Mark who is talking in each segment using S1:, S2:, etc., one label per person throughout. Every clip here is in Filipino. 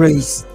S1: race.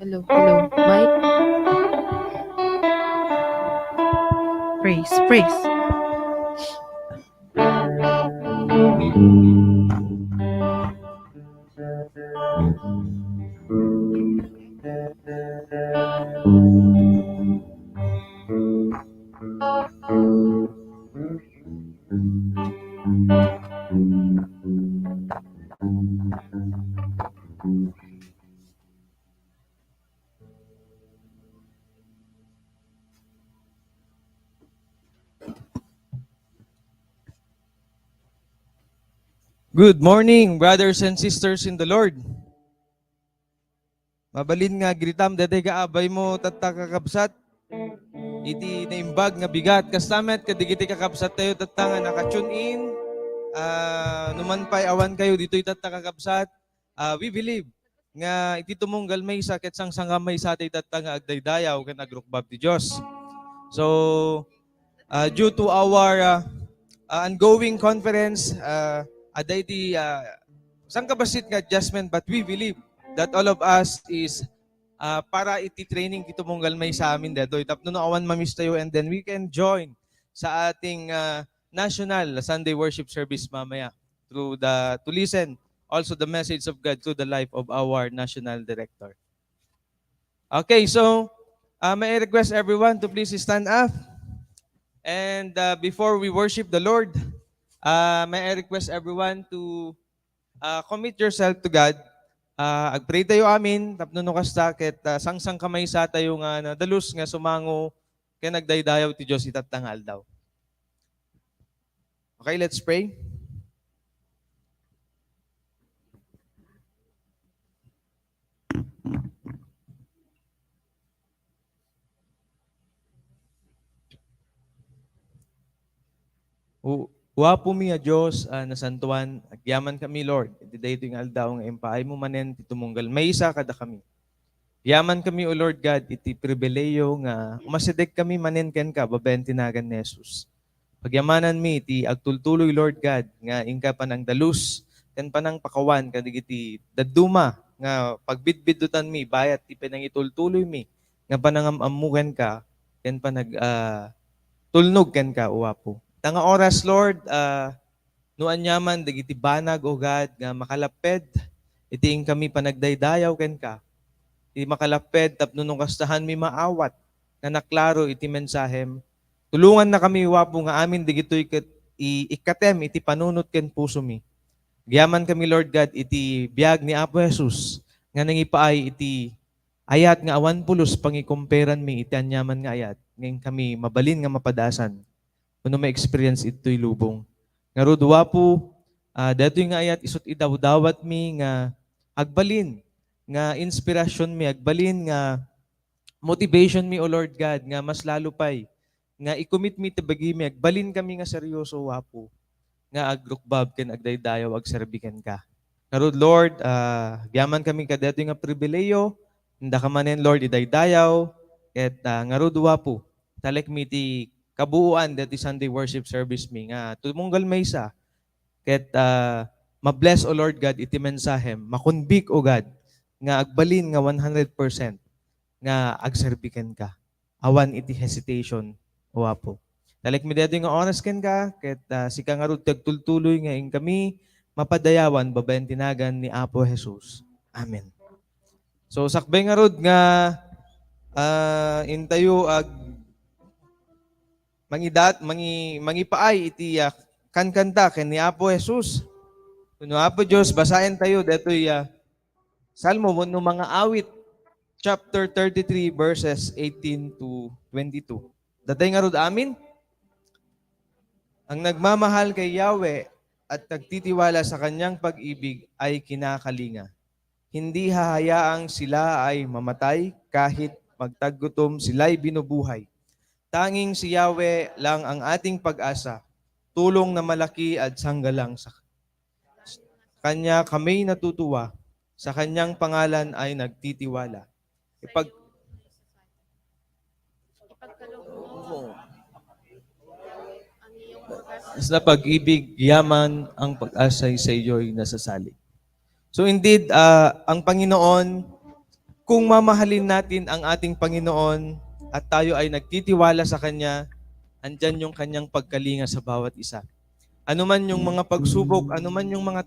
S1: Hello, hello. Mic. Praise, praise.
S2: Good morning, brothers and sisters in the Lord. Mabalin nga gritam daday kaabay mo tatta kakabsat. Iti naimbag nga bigat kastamet kadigiti kakabsat tayo tatta nga naka-tune in. Numan pa'y awan kayo dito'y tatta kakabsat. We believe nga iti tumunggal may sakit sang sangamay sa atay tatta nga agdaydayaw ken agrukbab ti Dios. So, due to our ongoing conference, aday ti sang kabasit nga adjustment, but we believe that all of us is para iti training kito monggal may sa amin detoy tapno no awan mamis tayo, and then we can join sa ating national Sunday worship service mamaya to listen also the message of God through the life of our national director. Okay, so may I request everyone to please stand up, and before we worship the Lord, may I request everyone to commit yourself to God. Agpray tayo amin, tapno no kasta ket sangsang kamay sa tayo nga nadalus nga sumango ken nagdaydayaw ti Dios itattangal daw. Okay, let's pray. Wapo mi a Diyos na santuan, agyaman kami Lord, iti dayto yung aldaw nga impaay mo manen ti tumunggal, may isa kada kami. Yaman kami o Lord God, iti pribileyo nga umasidek kami manen ken ka, babayan tinagan ni Jesus. Pagyamanan mi, iti agtultuloy Lord God, nga ingka panang dalus, ken panang pakawan, kadigiti daduma, nga pagbidbidutan mi, bayat ti penang itultuloy mi, nga panangamuken ka, ken panag tulnog ken ka, uwapo. Tanga oras, Lord, nuan yaman, dagiti banag, o God, nga makalaped, iting kami panagdaydayaw ken ka. Iti makalaped, tapno nung kastahan mi maawat, na naklaro iti mensahem. Tulungan na kami, wapo nga amin, digito'y ikatem, iti panunot ken puso mi. Giyaman kami, Lord God, iti biyag ni Apo Jesus, nga nangipaay iti ayat nga awan pulos, pangikumperan mi, iti anyaman nga ayat, ngayon kami mabalin nga mapadasan. Kuno ma-experience ito'y lubong. Nga rodwa po, dato'y nga ayat isot idawdawat mi nga agbalin, nga inspirasyon mi, agbalin nga motivation mi, O Lord God, nga mas lalo pa'y, nga i-commit mi tabagi mi, agbalin kami nga seryoso wapo, nga agrukbab ken agdaydayaw agserbiken ka. Nga Lord, yaman kami kadeto'y nga pribileyo, nda ka manen Lord idaydayaw, ket nga rodwa po, talek mi ti kabuuan dati Sunday worship service mi nga tumunggal maysa ket ma-bless O Lord God iti mensahem, makunbik O God nga agbalin nga 100% nga agserbiken ka. Awan iti hesitation o apo. Talek mi dito nga oras ken ka ket sika nga rod tagtultuloy nga ing kami mapadayawan babaen tinagan ni Apo Jesus. Amen. So sakbay nga rod nga intayo mangipaay iti kankanta ken ni Apo Jesus. Kuno Apo Dios, basahin tayo detoy Salmo wenno mga awit chapter 33 verses 18 to 22. Datay nga rod amin. Ang nagmamahal kay Yahweh at nagtitiwala sa kanyang pag-ibig ay kinakalinga. Hindi hahayaang sila ay mamatay kahit magtagutom, sila'y binubuhay. Tanging si Yahweh lang ang ating pag-asa, tulong na malaki at sanggalang sa Kanya kami natutuwa, sa Kanyang pangalan ay nagtitiwala. Sa pag-ibig, yaman ang pag-asay sa iyo'y nasasalig. So indeed, ang Panginoon, kung mamahalin natin ang ating Panginoon at tayo ay nagtitiwala sa Kanya, andyan yung Kanyang pagkalinga sa bawat isa. Ano man yung mga pagsubok, ano man yung mga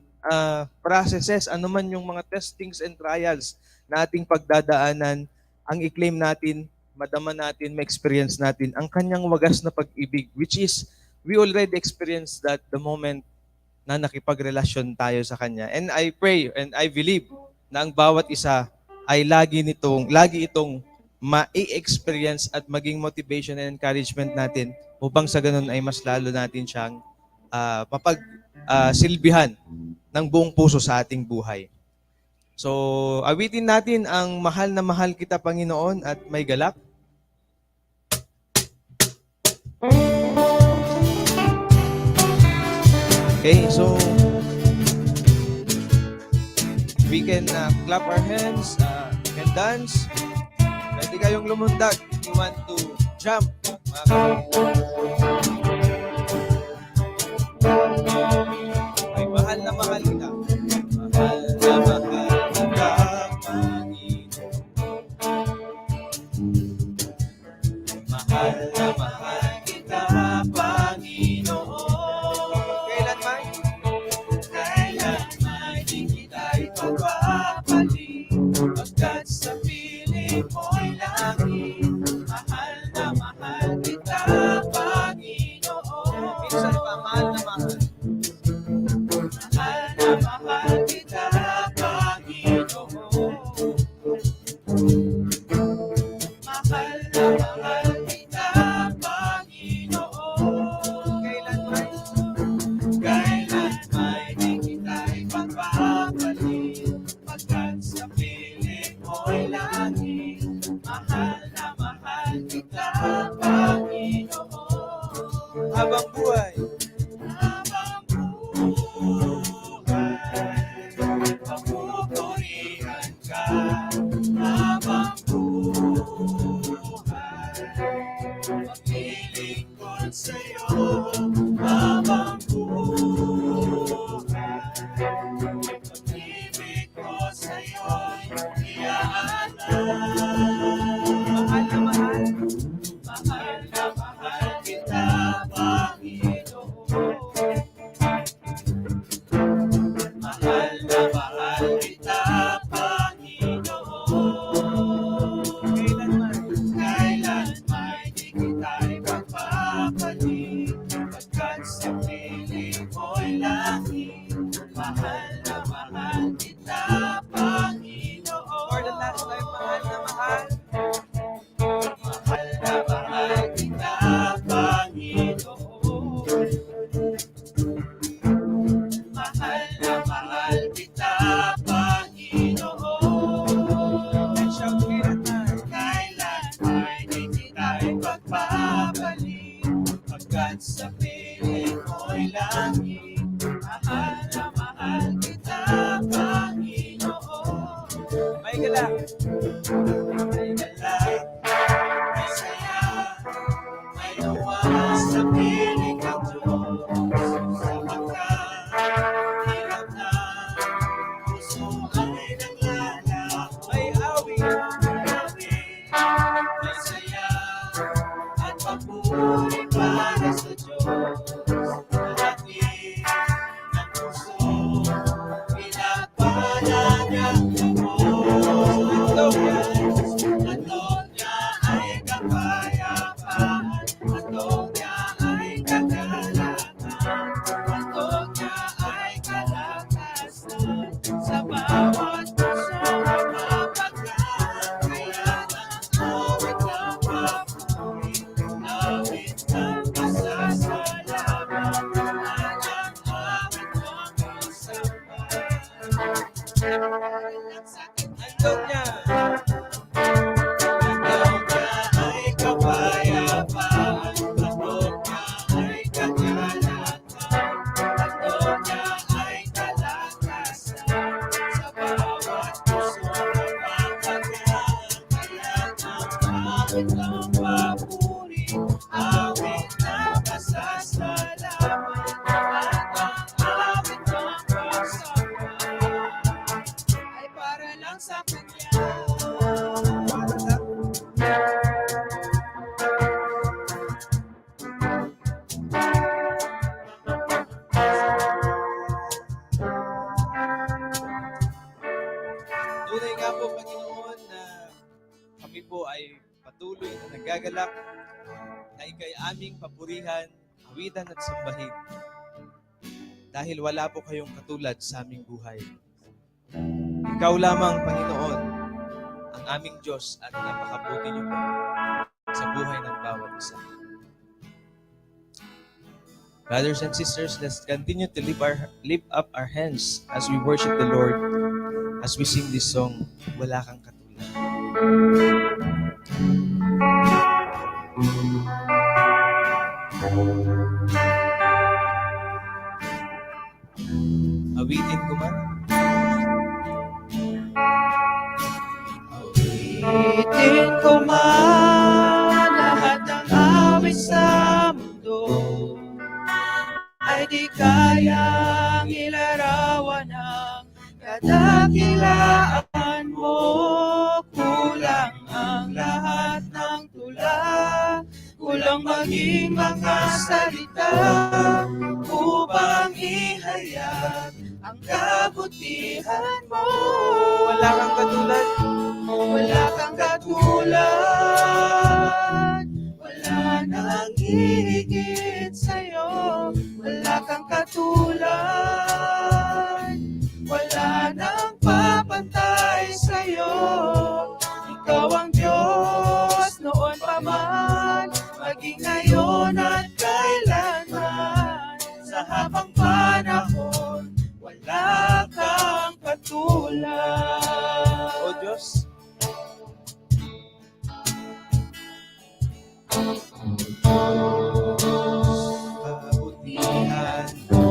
S2: processes, ano man yung mga testings and trials na ating pagdadaanan, ang i-claim natin, madama natin, ma-experience natin ang Kanyang wagas na pag-ibig, which is, we already experienced that the moment na nakipagrelasyon tayo sa Kanya. And I pray and I believe na ang bawat isa ay lagi itong ma-experience at maging motivation and encouragement natin upang sa ganun ay mas lalo natin siyang silbihan ng buong puso sa ating buhay. So, awitin natin ang mahal na mahal kita, Panginoon, at may galak. Okay, so we can clap our hands, and dance. Pwede kayong lumundag if you want to jump. Ay, mahal na mahal kita. Mahal na mahal kita, Panginoon. Mahal na mahal kita, Panginoon. Kailanman di kita ipagpapalit, pagkat sa piling mo'y langit. Mahal na mahal kita, Panginoon. Minsan pa, mahal na mahal. Mahal na mahal kita, Panginoon. Mahal na mahal kita, Panginoon. Kailanman di kita ipagpapalit, pagkat sa piling mo'y langit. Mahal na mahal kita, Panginoon. Habang buhay, papupurihan ka. Habang buhay, maglilingkod sa'yo. Habang buhay, pag-ibig ko sa'yo'y iaalay. Mahal na mahal, mahal na mahal kita, Panginoon. Mahal na mahal kita, Panginoon. Kailanman di kita ipagpapalit, pagkat sa piling mo'y langit. Mahal na mahal kita, Panginoon. For the last time, mahal na mahal. Mahal na mahal kita, Panginoon. Mahal na mahal kita, Panginoon. Kailanman di kita ipagpapalit, pagkat sa piling mo'y langit. Mahal na mahal kita, Panginoon. May galak, may galak, may saya, may nawa sa piling ng Diyos. Sapagkat hirap na puso ay naglalak. May awit, may saya, at papuri para sa Diyos. Malaki ng puso, pinagpala niyang lubos. Handog niya ay kapayapaan, handog niya ay
S3: kang papuri, awit na pasasalamat, at ang awit ng pagsamba ay para lang sa Kanya.
S2: Tunay nga po, Panginoon, na kami po ay patuloy na nagagalak na ikay aming papurihan, awitan at sambahin. Dahil wala po kayong katulad sa aming buhay. Ikaw lamang, Panginoon, ang aming Diyos at napakabuti niyo po sa buhay ng bawat isa. Brothers and sisters, let's continue to lift up our hands as we worship the Lord, as we sing this song, Wala Kang Katulad. Awitin ko man.
S3: Awitin ko man lahat ng awit sa mundo, ay di kayang ilarawan ang kadakilaan mo. Kulang ang lahat ng tula, kulang maging mga salita upang ihayag ang kabutihan mo.
S2: Wala kang katulad.
S3: Wala kang katulad, wala nang higit sa'yo. Wala kang katulad, wala nang papantay sa'yo. Ikaw ang Diyos noon pa man, maging ngayon at kailanman. Sa habang panahon, wala kang katulad.
S2: O Diyos,
S3: kabutihan mo,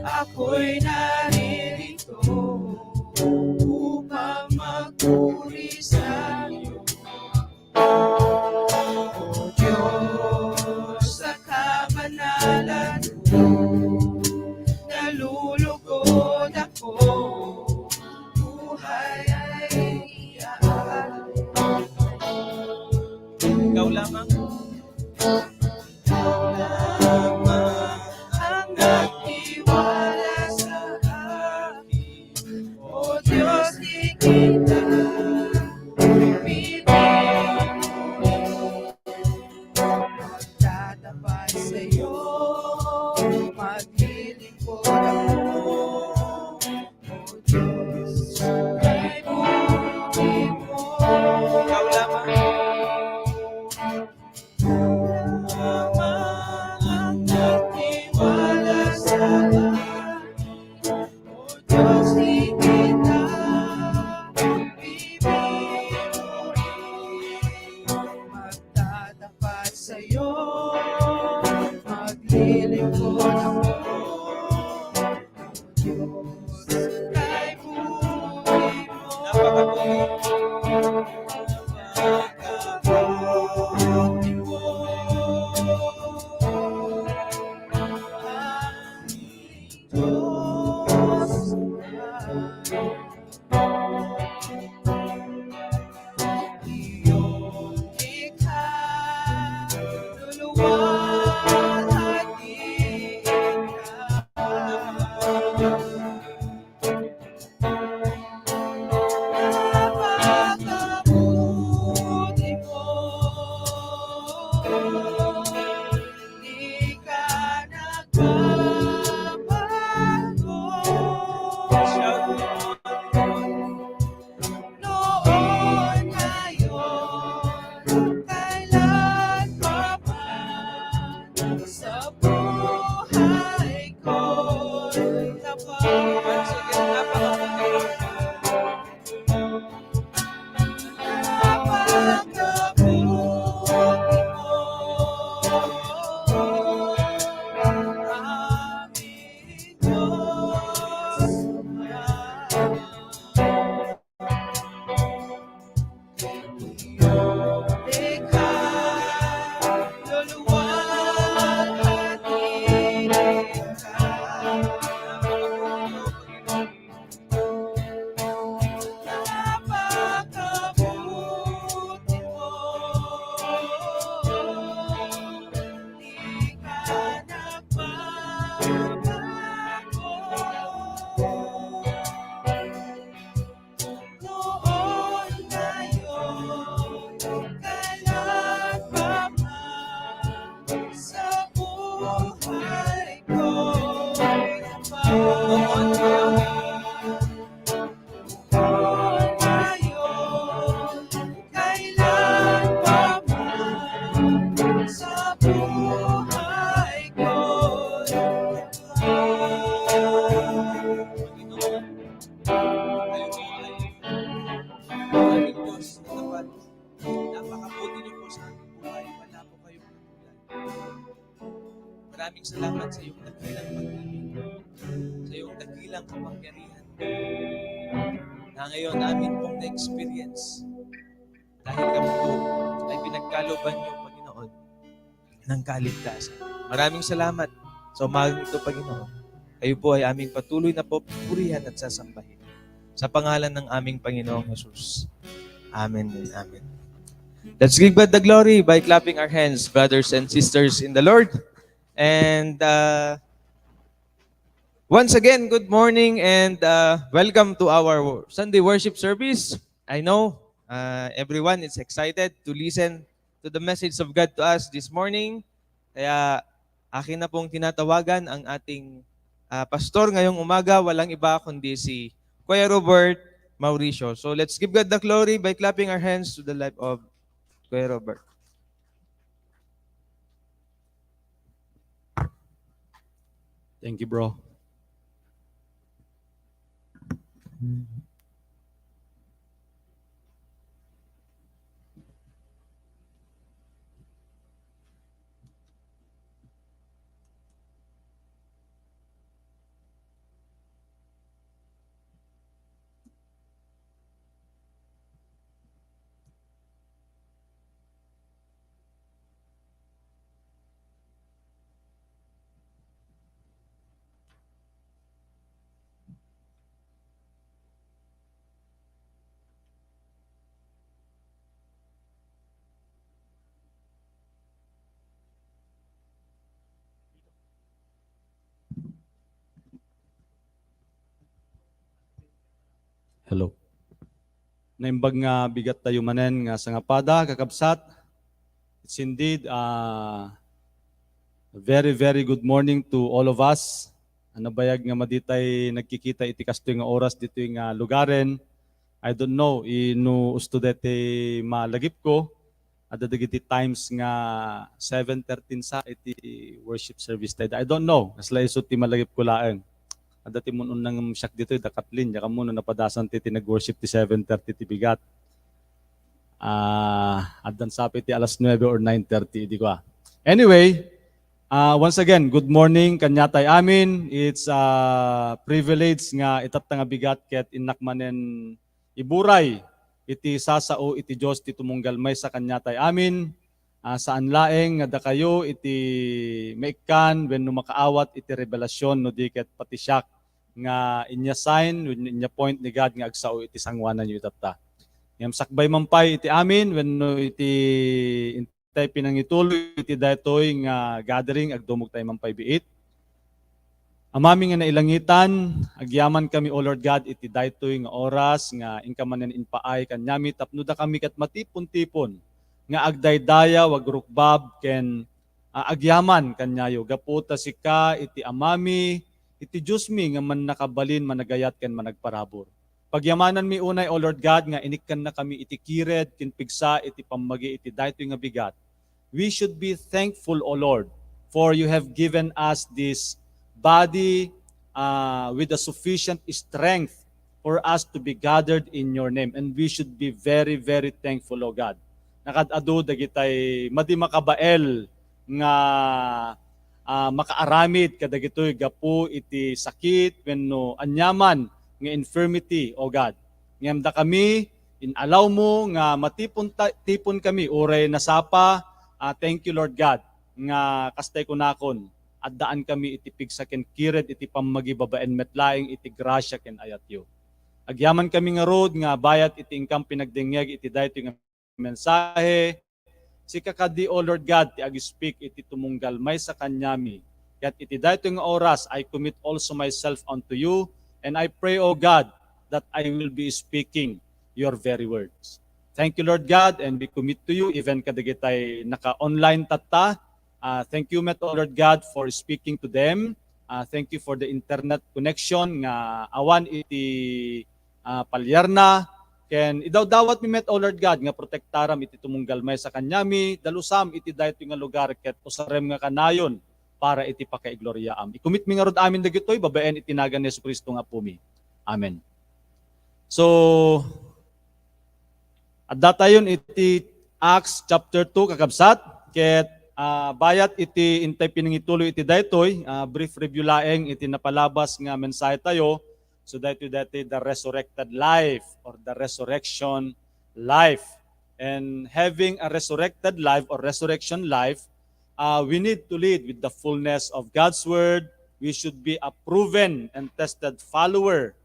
S3: ako'y naririto upang magpuri sa iyo. O Diyos, sa kabanalan mo, nalulugod ako, buhay ay iaalay.
S2: ikaw lamang.
S3: Ang nagtiwala sa akin, O Diyos, di kita pipiliin. Magtatapat sa'yo, maglilingkod ako, O Diyos, kay buti mo.
S2: Ikaw lamang.
S3: Ang nagtiwala sa akin, O Diyos, di kita pipiliin. Magtatapat sa'yo, maglilingkod ako, O Diyos, kay buti mo. Napakabuti mo. Di ka nagbabago. Noon, ngayon, kailan pa man.
S2: Maraming salamat sa iyong dakilang pag-ibig, sa iyong dakilang kapangyarihan na ngayon namin pong na-experience dahil kami po ay pinagkaloban niyo, Panginoon, ng kaligtasan. Maraming salamat sa umagang ito, Panginoon. Kayo po ay aming patuloy na pupurihan at sasambahin. Sa pangalan ng aming Panginoong Jesus. Amen and amen. Let's give God the glory by clapping our hands, brothers and sisters in the Lord. And once again, good morning and welcome to our Sunday worship service. I know everyone is excited to listen to the message of God to us this morning. Kaya akin na pong tinatawagan ang ating pastor ngayong umaga. Walang iba kundi si Kuya Robert Mauricio. So let's give God the glory by clapping our hands to the life of Kuya Robert.
S4: Thank you, bro. Hello. Naimbag nga bigat tayo manen nga sa ngapada, kakabsat. It's indeed a very, very good morning to all of us. Ano bayag nga maditay nagkikita iti kasto nga oras dito nga lugaren. I don't know, ino usudete malagip ko. At dagiti times nga 7:13 sa iti worship service tayo. I don't know, asla isot ti malagip ko laeng. Dati mo nang siyak dito, Kathleen, yaka mo napadasan ti nag-worship ti 7:30 ti bigat. Adan sapi ti alas 9 or 9:30, di ko. Anyway, once again, good morning, kanyatay amin. It's a privilege nga itat nga bigat ket inakmanen iburay iti sasao iti Dios ti tumunggalmay sa kanyatay amin. Saan laeng nga da kayo iti maikkan when makaawat iti revelasyon no diket pati siyak nga inya sign, inya point ni God nga agsao iti sangwanan yu itata. Ngam sakbay mampay iti amin when no iti intay pinangituloy iti daytoy nga gathering agdumog tayo mampay biit. Amami nga nailangitan, agyaman kami O Lord God iti daytoy nga oras nga inkamanen inpaay kanyami tapno da kami kat matipon-tipon nga agdaydaya wag rukbab ken agyaman kanyayo gaputa sika iti amami iti Diyos mi nga man nakabalin managayat ken managparabor. Pagyamanan mi unay O Lord God nga inikkan na kami iti kired ken pigsa iti pammagi iti daytoy nga bigat. We should be thankful O Lord for you have given us this body with a sufficient strength for us to be gathered in your name, and we should be very, very thankful O God. Nakadado dagitay madi makabael nga makaaramid kadagitoy gapu iti sakit wenno anyaman nga infirmity O God. Ngem da kami inalaw mo nga tipon kami uray nasapa. Thank you Lord God nga kastay kunakon addaan kami iti pigsa ken kired iti pammagi babaen metlaing iti grasya ken ayatyo. Agyaman kami nga rod nga bayat iti ingkam pinagdengeg iti daytoy nga mensahe. Si kakadi O Lord God ti ag-speak iti tumunggalmay sa kanyami. Ket iti daytoy nga oras I commit also myself unto you, and I pray O God that I will be speaking your very words. Thank you Lord God, and we commit to you even kadagitay naka-online tatta. Thank you met O Lord God for speaking to them. Thank you for the internet connection nga awan iti palyarna. Ken idawdawat mi met O Lord God nga protektaram iti tumunggalmay sa kanyami, dalusam iti daytoy nga lugar ket usarem nga kanayon para iti pakaigloryam. I-commit mi nga rod amin dagitoy babaen iti nagan ni Jesucristo nga pumi. Amen. So adda tayon iti Acts chapter 2 kakabsat ket Bayat iti intay pinangituloy iti daytoy, brief review laeng iti napalabas nga mensahe tayo. So dati the resurrected life or the resurrection life. And having a resurrected life or resurrection life, we need to lead with the fullness of God's word. We should be a proven and tested follower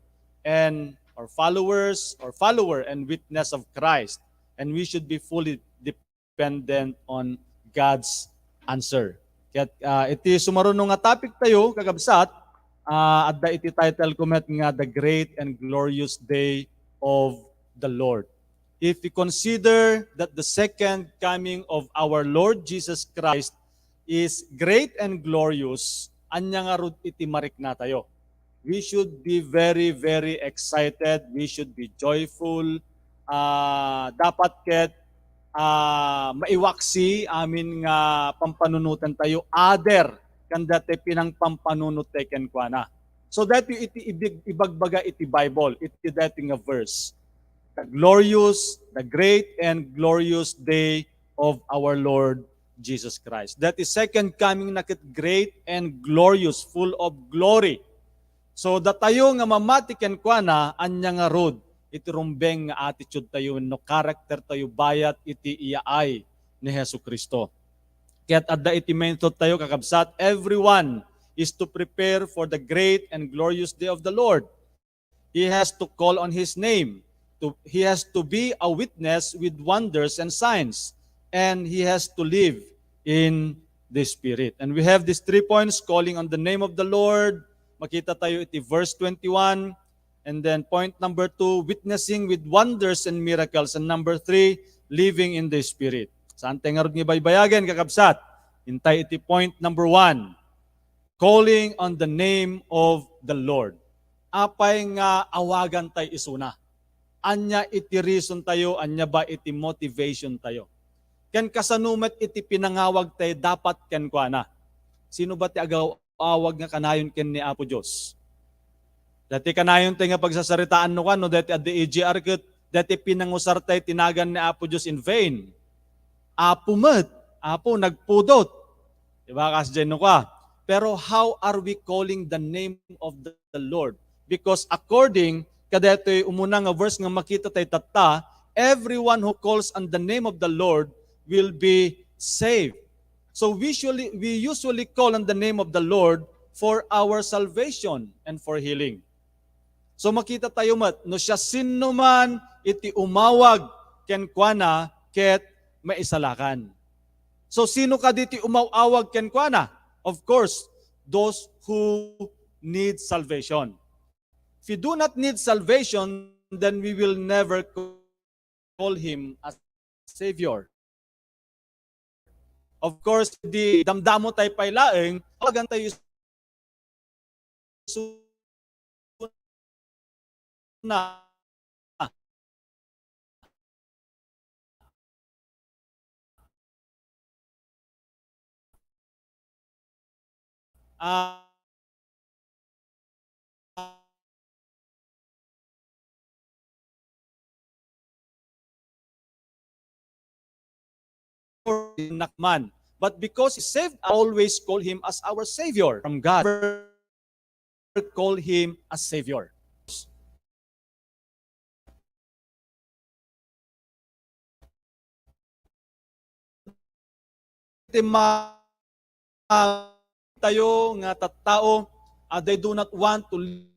S4: and follower and witness of Christ. And we should be fully dependent on God's answer. Kaya iti sumarunong nga topic tayo kagabsat, adda iti title ko met nga The Great and Glorious Day of the Lord. If we consider that the second coming of our Lord Jesus Christ is great and glorious, anya nga rod iti marik na tayo. We should be very, very excited. We should be joyful. Dapat ket maiwaksi amin nga pampanunutan tayo other kan dati pinang pampanunut taken kwa na. So dati iti ibagbaga iti Bible, iti dati nga verse. The great and glorious day of our Lord Jesus Christ. That is second coming na ket great and glorious, full of glory. So tayo nga mamatiken kwa na anya nga rod iti rumbeng nga attitude tayo, no character tayo bayat iti iyaay ni Hesu Kristo. Kaya't adda iti method tayo kakabsat, everyone is to prepare for the great and glorious day of the Lord. He has to call on His name. He has to be a witness with wonders and signs. And he has to live in the Spirit. And we have these 3 points, calling on the name of the Lord. Makita tayo iti verse 21. And then point number 2, witnessing with wonders and miracles. And number 3, living in the Spirit. Saan tayo nga rin baybayagan, kakabsat? Hintay iti point number 1, calling on the name of the Lord. Apay nga awagan tayo isuna. Anya iti reason tayo, anya ba iti motivation tayo. Ken kasanumet iti pinangawag tayo, dapat ken kwa na. Sino ba ti awag nga kanayon ken ni Apo Diyos? Dati kanayon tayo nga pagsasaritaan no kano, dati at the AGR ket, dati pinangusar tayo tinagan ni Apo Diyos in vain. Apo met, Apo nagpudot. Diba kasdyan no ka? Pero how are we calling the name of the Lord? Because according kadetoy umunang nga verse nga makita tayo tatta, everyone who calls on the name of the Lord will be saved. So we usually call on the name of the Lord for our salvation and for healing. So makita tayo no siya sino man iti umawag ken kuana ket maisalakan. So sino ka diti umawag ken kuana? Of course, those who need salvation. If you do not need salvation, then we will never call him as Savior. Of course, di damdamo tayo pailaeng, tawagan tayo na nakman. But because He saved, I always call Him as our Savior from God. Never call Him as Savior. Tayo nga tattao, they do not want to live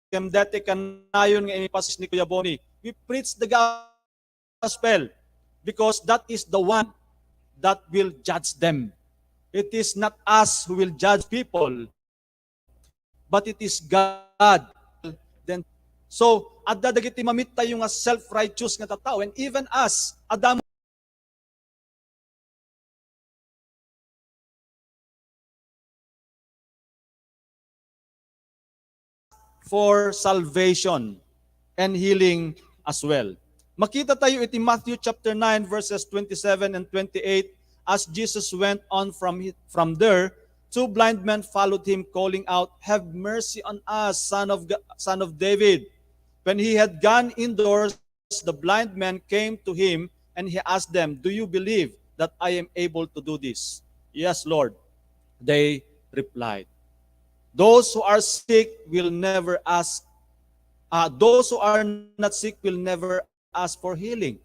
S4: kem dati kanayon nga inipasis ni Kuya Boni. We preach the gospel because that is the one that will judge them. It is not us who will judge people, but it is God. Then, so, adda dagiti mamit tayo nga self-righteous nga tattao, and even us, Adam, for salvation and healing as well. Makita tayo iti Matthew chapter 9 verses 27 and 28, as Jesus went on from there, Two blind men followed him, calling out, "Have mercy on us, son of David." When he had gone indoors, the blind men came to him, and he asked them, "Do you believe that I am able to do this?" "Yes, Lord," they replied. Those who are sick will never ask, those who are not sick will never ask for healing.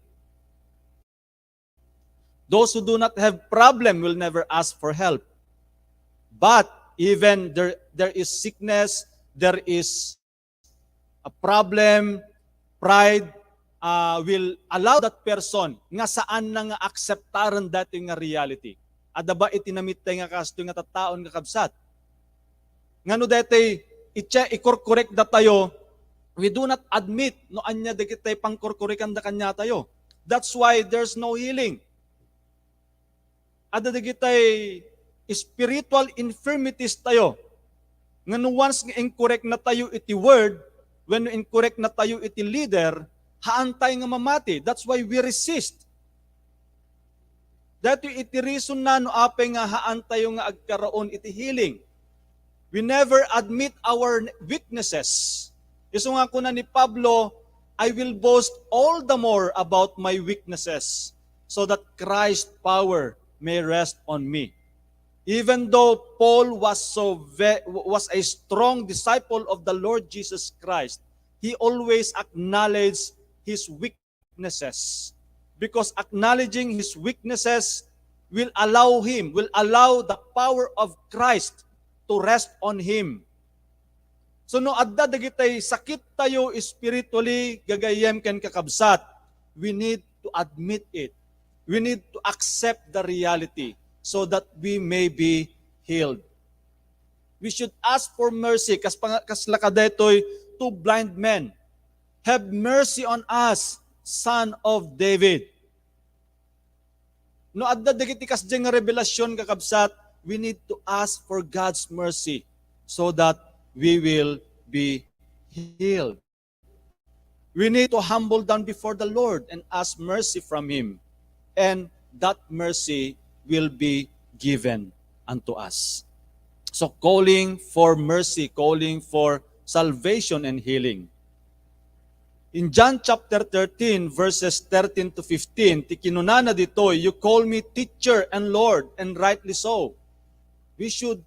S4: Those who do not have problem will never ask for help. But even there is sickness, there is a problem, pride will allow that person nga saan na nga akseptaran dati nga reality. Ada ba itinamit tayo nga kasto nga tattaon nga kabsat? Ngano dati i-correct da tayo, we do not admit no anya da kitay pangkorkorekan da kanya tayo. That's why there's no healing. Ada da kitay spiritual infirmities tayo. Ngano once nga incorrect na tayo iti word, when incorrect na tayo iti leader, haantay nga mamati. That's why we resist. Dati iti reason na no apay nga haantay nga agkaroon iti healing. We never admit our weaknesses. Iso nga kuna ni Pablo, I will boast all the more about my weaknesses so that Christ's power may rest on me. Even though Paul was a strong disciple of the Lord Jesus Christ, he always acknowledged his weaknesses. Because acknowledging his weaknesses will allow the power of Christ to rest on him. So no adda dagitay sakit tayo spiritually gagayem ken kakabsat, we need to admit it. We need to accept the reality so that we may be healed. We should ask for mercy kas lakadetoy two blind men. Have mercy on us, son of David. No adda dagiti kasdi nga revelasyon kakabsat, we need to ask for God's mercy so that we will be healed. We need to humble down before the Lord and ask mercy from Him. And that mercy will be given unto us. So calling for mercy, calling for salvation and healing. In John chapter 13, verses 13 to 15, tikinunana dito, you call me teacher and Lord, and rightly so. We should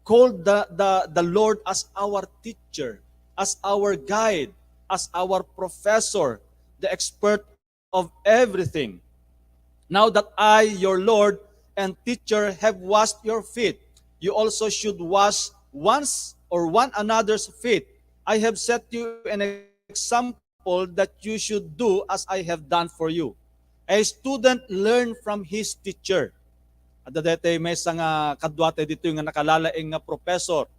S4: call the Lord as our teacher, as our guide, as our professor, the expert of everything. Now that I, your Lord and teacher, have washed your feet, you also should wash one another's feet. I have set you an example that you should do as I have done for you. A student learn from his teacher. At dati may nga kadwate dito yung nakalalaing nga professor.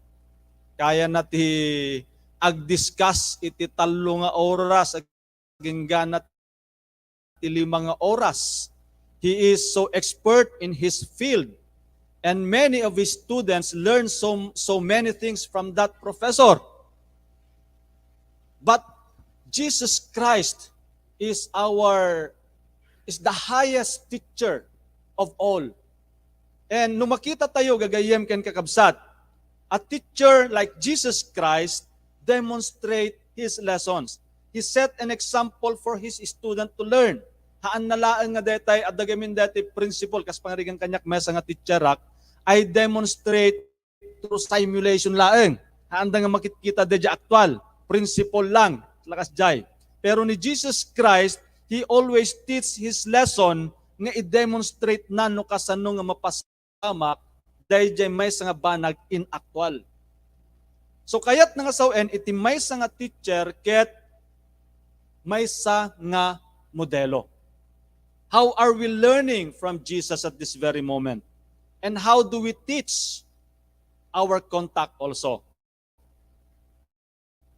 S4: Kaya nati ag-discuss iti talo nga oras, aging ganat iti 5 nga oras. He is so expert in his field. And many of his students learn so many things from that professor. But Jesus Christ is the highest teacher of all. And nung makita tayo gagayem ken kakabsat, a teacher like Jesus Christ demonstrate his lessons. He set an example for his student to learn. Haan nalaan nga detay at dagamin dati principle kas pangarigang kanyak mesa nga teacherak ay demonstrate through simulation laeng. Haan da nga makikita deja actual, principle lang lakas jay. Pero ni Jesus Christ, he always teach his lesson nga i-demonstrate nano kasano nga mapasamak dahil jay may nga banag in actual. So kayat nga sawen iti may nga teacher ket may nga modelo. How are we learning from Jesus at this very moment? And how do we teach our contact also?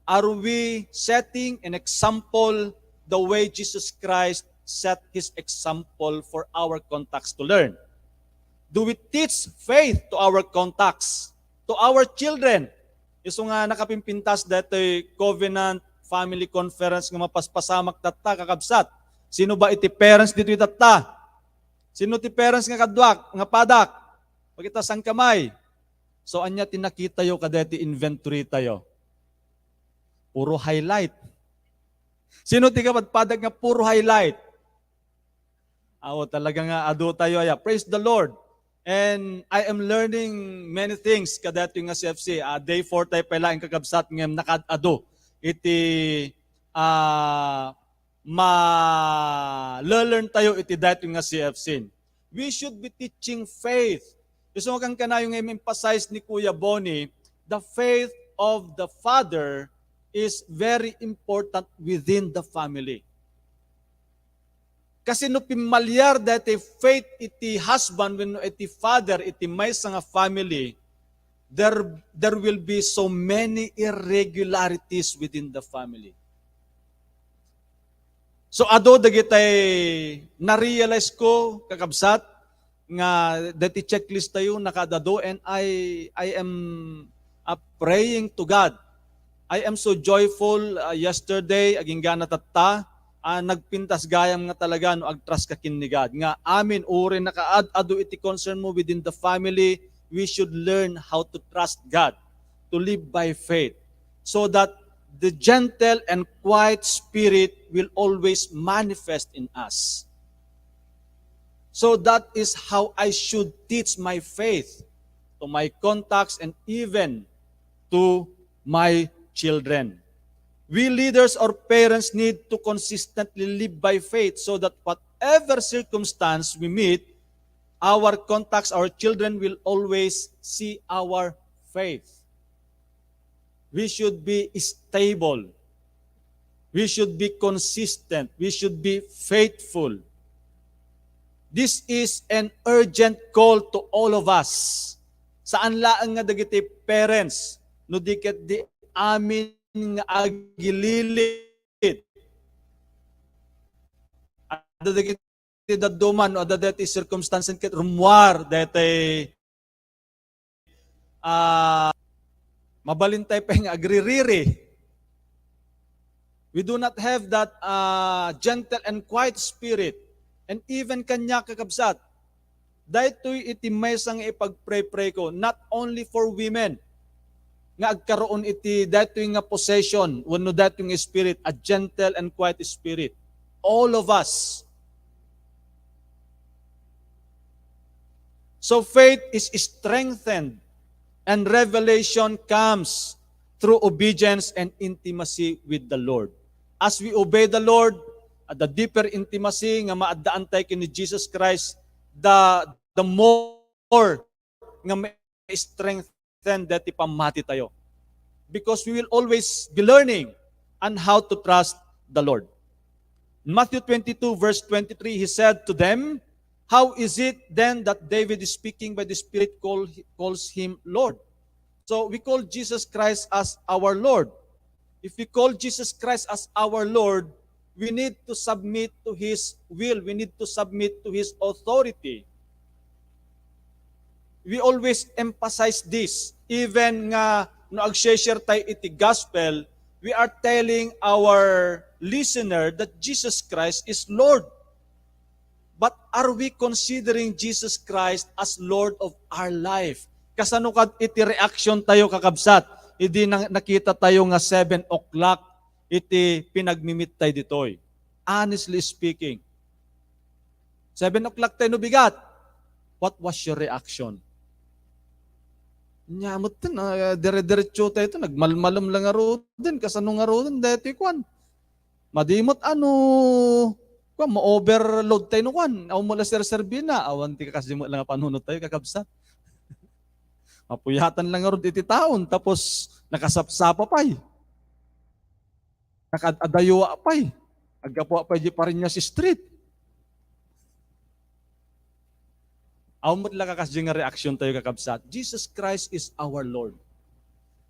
S4: Are we setting an example the way Jesus Christ set his example for our contacts to learn? Do we teach faith to our contacts, to our children? Iso nga nakapimpintas datoy Covenant Family Conference nga mapaspasamak tatta kakabsat. Sino ba iti parents dito itatta? Sino ti parents nga kadwak, nga padak? Pagkita sang kamay. So anya tinakita yo kadeti inventory tayo. Puro highlight. Sino ti kapadpadag nga puro highlight? Awo talaga nga ado tayo aya. Praise the Lord. And I am learning many things kadati nga CFC. Day 4 tayo pala ang kakabsat ngem nakadado. Iti ma-learn tayo iti dati nga CFC. We should be teaching faith. Gusto mo kang kanayong emphasize ni Kuya Bonnie, the faith of the father is very important within the family. Kasi no pimalyar dati faith iti husband when iti father iti may nga family, there will be so many irregularities within the family. So ado dagitay na-realize ko kakabsat nga dati checklist tayo nakadado, and I am praying to God. I am so joyful yesterday aging gana tatta. Nagpintas gayam nga talaga no agtras ka kinigad nga amin uri nakaad-ado iti concern mo within the family. We should learn how to trust God, to live by faith, so that the gentle and quiet spirit will always manifest in us. So that is how I should teach my faith to my contacts and even to my children. We leaders or parents need to consistently live by faith so that whatever circumstance we meet, our contacts, our children will always see our faith. We should be stable. We should be consistent. We should be faithful. This is an urgent call to all of us. Saan laang nga dagiti parents, no diket di amin nga agililit. Ada dagiti daduman o ada dagiti circumstances ket rumwar dete mabalintay pa nga agririri. We do not have that gentle and quiet spirit. And even kanya kakabsat, daytoy iti maysang ipagpray-pray ko, not only for women, nga agkaroon iti daytoy nga possession, wano daytoy nga spirit, a gentle and quiet spirit. All of us. So faith is strengthened, and revelation comes through obedience and intimacy with the Lord. As we obey the Lord, at the deeper intimacy nga maadaan tayo kini Jesus Christ, the more nga may strengthen dati pamati tayo. Because we will always be learning on how to trust the Lord. In Matthew 22 verse 23, he said to them, how is it then that David is speaking by the Spirit calls him Lord? So we call Jesus Christ as our Lord. If we call Jesus Christ as our Lord, we need to submit to His will. We need to submit to His authority. We always emphasize this. Even nga no ag-share tayo iti gospel, we are telling our listener that Jesus Christ is Lord. But are we considering Jesus Christ as Lord of our life? Kasano kad iti reaction tayo kakabsat? Idi nakita tayo nga 7 o'clock iti pinagmimit tayo ditoy. Honestly speaking, 7 o'clock tayo no bigat. What was your reaction? Nyamot din, dire-diretso tayo ito, nagmalmalam lang aro din, kasano nga aro din, dati kwan. Madimot kwan, ma-overload tayo no kwan, aw mula ser-serbina, awan ti kasi mo lang panunod tayo, kakabsat. Mapuyatan lang aro iti taon, tapos nakasapsapa pa'y. Nakadayuwa pa'y. Agkapuwa pa'y di pa rin niya si street. Aumot lang kakasya nga reaction tayo kakabsat. Jesus Christ is our Lord.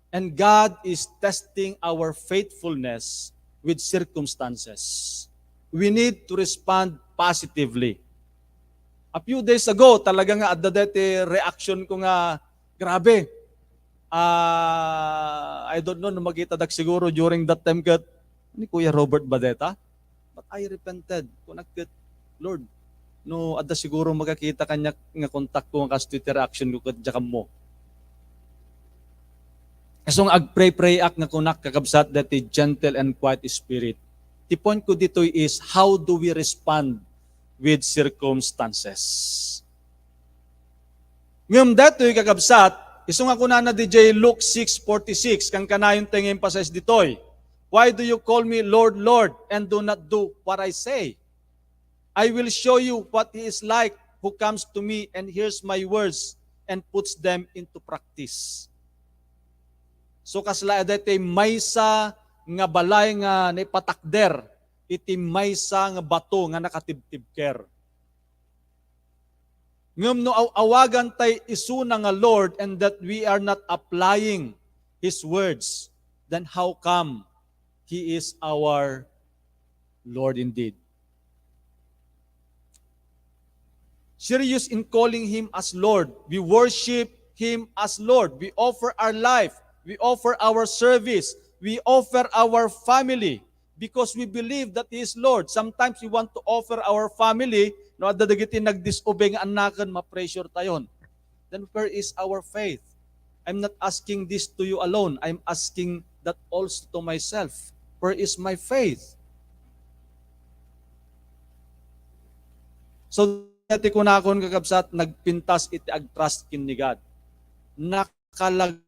S4: And God is testing our faithfulness with circumstances. We need to respond positively. A few days ago, talaga nga adadete reaction ko nga, grabe. I don't know, magitadag siguro during that time kat, ni Kuya Robert Badeta, but I repented. Kunakit, Lord, no adda siguro makakita kanya nga kontak ko nga Twitter action ko kadya mo. Kasong ag-pray ak nga kunak kakabsat dati gentle and quiet spirit. The point ko dito is how do we respond with circumstances? Ngam dato'y kakabsat, isong ako na DJ Luke 6:46, kang kanayon tayong emphasize dito'y, why do you call me Lord, Lord, and do not do what I say? I will show you what he is like who comes to me and hears my words and puts them into practice. So kasla dati maysa nga balay nga naipatakder, iti maysa nga bato nga nakatibtibker. Ngam no awagan tay isuna nga Lord and that we are not applying His words, then how come He is our Lord indeed? Serious in calling Him as Lord. We worship Him as Lord. We offer our life. We offer our service. We offer our family because we believe that He is Lord. Sometimes we want to offer our family, no, adadagitin nag-disobey nga anakan, ma-pressure tayon. Then where is our faith? I'm not asking this to you alone. I'm asking that also to myself. Where is my faith? So, iti kunakon kakabsat, nagpintas iti ag-trust kin ni God. Nakalaglagan.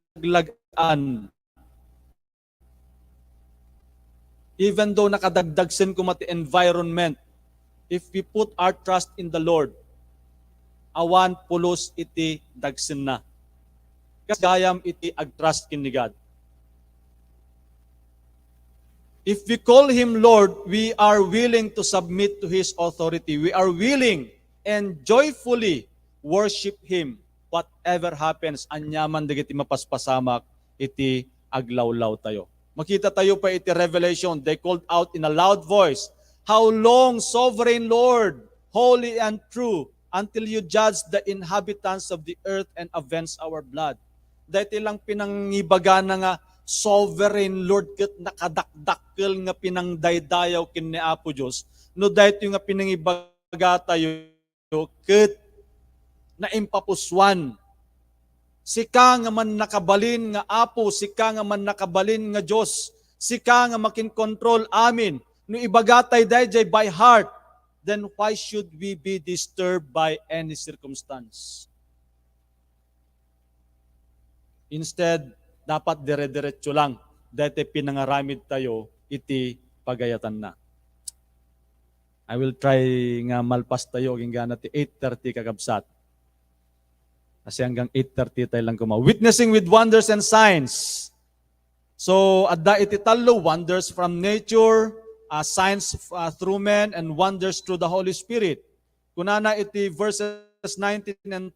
S4: Even though nakadagdagsin ko mati environment, if we put our trust in the Lord, awan pulos iti dagsin na. Kasi gayam iti ag-trust kin ni God. If we call Him Lord, we are willing to submit to His authority. We are willing and joyfully worship Him. Whatever happens, anyaman digiti mapaspasamak, iti aglawlaw tayo. Makita tayo pa iti Revelation, they called out in a loud voice, how long, sovereign Lord, holy and true, until you judge the inhabitants of the earth and avenge our blood. Dahil lang pinangibaga na nga, sovereign Lord, kat nakadakdakkel nga pinangdaydayaw kin ni Apo Diyos, no dahil nga pinangibaga tayo, ket na impapuswan. Sika nga man nakabalin nga Apo, sika nga man nakabalin nga Diyos, sika nga makin-control amin, no ibagatay dayjay by heart, then why should we be disturbed by any circumstance? Instead, dapat dire-diretso lang, dahil pinangaramid tayo, iti pagayatan na. I will try nga malpas tayo, hingga natin 8:30 kakabsat. Kasi hanggang 8:30 tayo lang kumaw. Witnessing with wonders and signs. So, adda iti talo, wonders from nature, signs through men, and wonders through the Holy Spirit. Kunana iti verses 19 and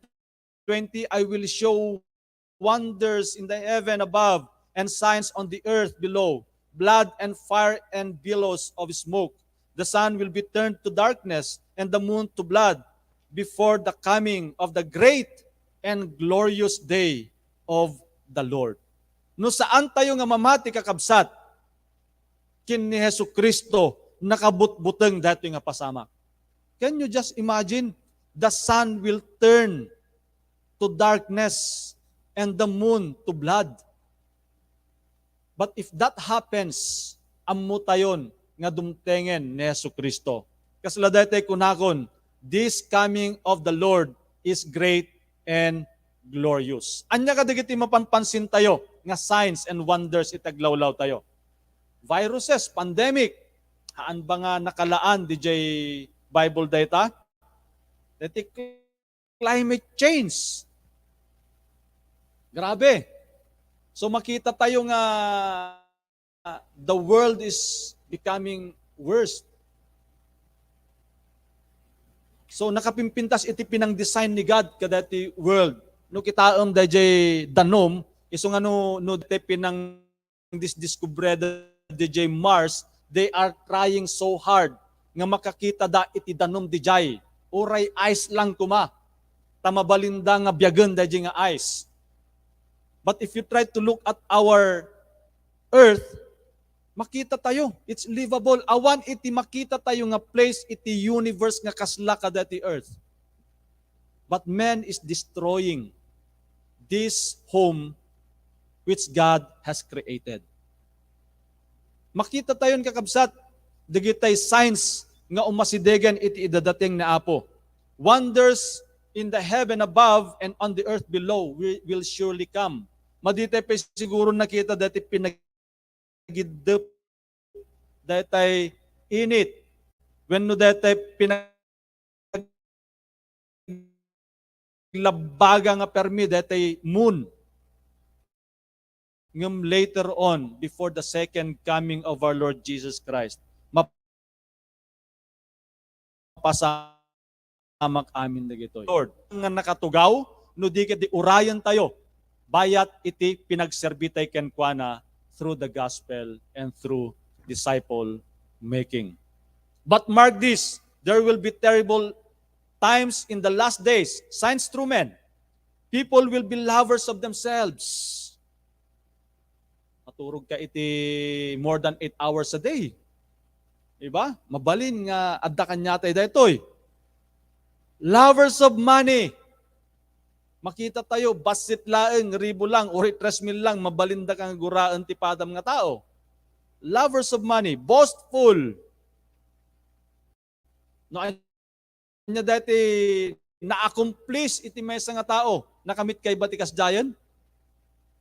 S4: 20, I will show wonders in the heaven above, and signs on the earth below, blood and fire and billows of smoke. The sun will be turned to darkness, and the moon to blood, before the coming of the great and glorious day of the Lord. No saan tayo nga mamati kakabsat, kin ni Hesu Kristo nakabutbuteng dati nga pasamak. Can you just imagine? The sun will turn to darkness and the moon to blood. But if that happens, ammo tayon nga dumtengen ni Hesu Kristo. Kasla daytay kunakon, this coming of the Lord is great and glorious. Anya kadigiti mapanpansin tayo nga signs and wonders itaglawlaw tayo. Viruses, pandemic, haan ba nga nakalaan DJ Bible data? Dati climate change. Grabe. So makita tayo nga the world is becoming worse. So nakapimpintas iti pinang-design ni God kadati world. No kitaom dayjay danom, iso nga no dayjay pinang discover dayjay Mars, they are trying so hard nga makakita da iti danom dayjay. Oray ice lang kuma. Tamabalinda nga biyagan dayjay nga ice. But if you try to look at our earth, Makita tayo. It's livable. Awan iti makita tayo nga place iti universe nga kasla kada ti earth. But man is destroying this home which God has created. Makita tayo kakabsat, digitay signs nga umasidegan iti idadating na Apo. Wonders in the heaven above and on the earth below will surely come. Maditay pa siguro nakita dati pinagidep, dati init. When no dati pinaglabaga nga permi, dati moon. Ngam later on, before the second coming of our Lord Jesus Christ, mapasamak amin na gito. Lord, nga nakatugaw, no di di urayan tayo, bayat iti pinagserbitay kenkwana through the gospel and through disciple making. But mark this, there will be terrible times in the last days, signs through men. People will be lovers of themselves. Maturog ka iti more than 8 hours a day. Diba? Mabalin nga adda kanya tayo daytoy. Lovers of money. Makita tayo, basit laeng, ribo lang, uri 3,000 lang, mabalinda kang guraan ti padam nga tao. Lovers of money, boastful. No, anya dati na-accomplish iti maysa nga tao, nakamit kay batikas dayan.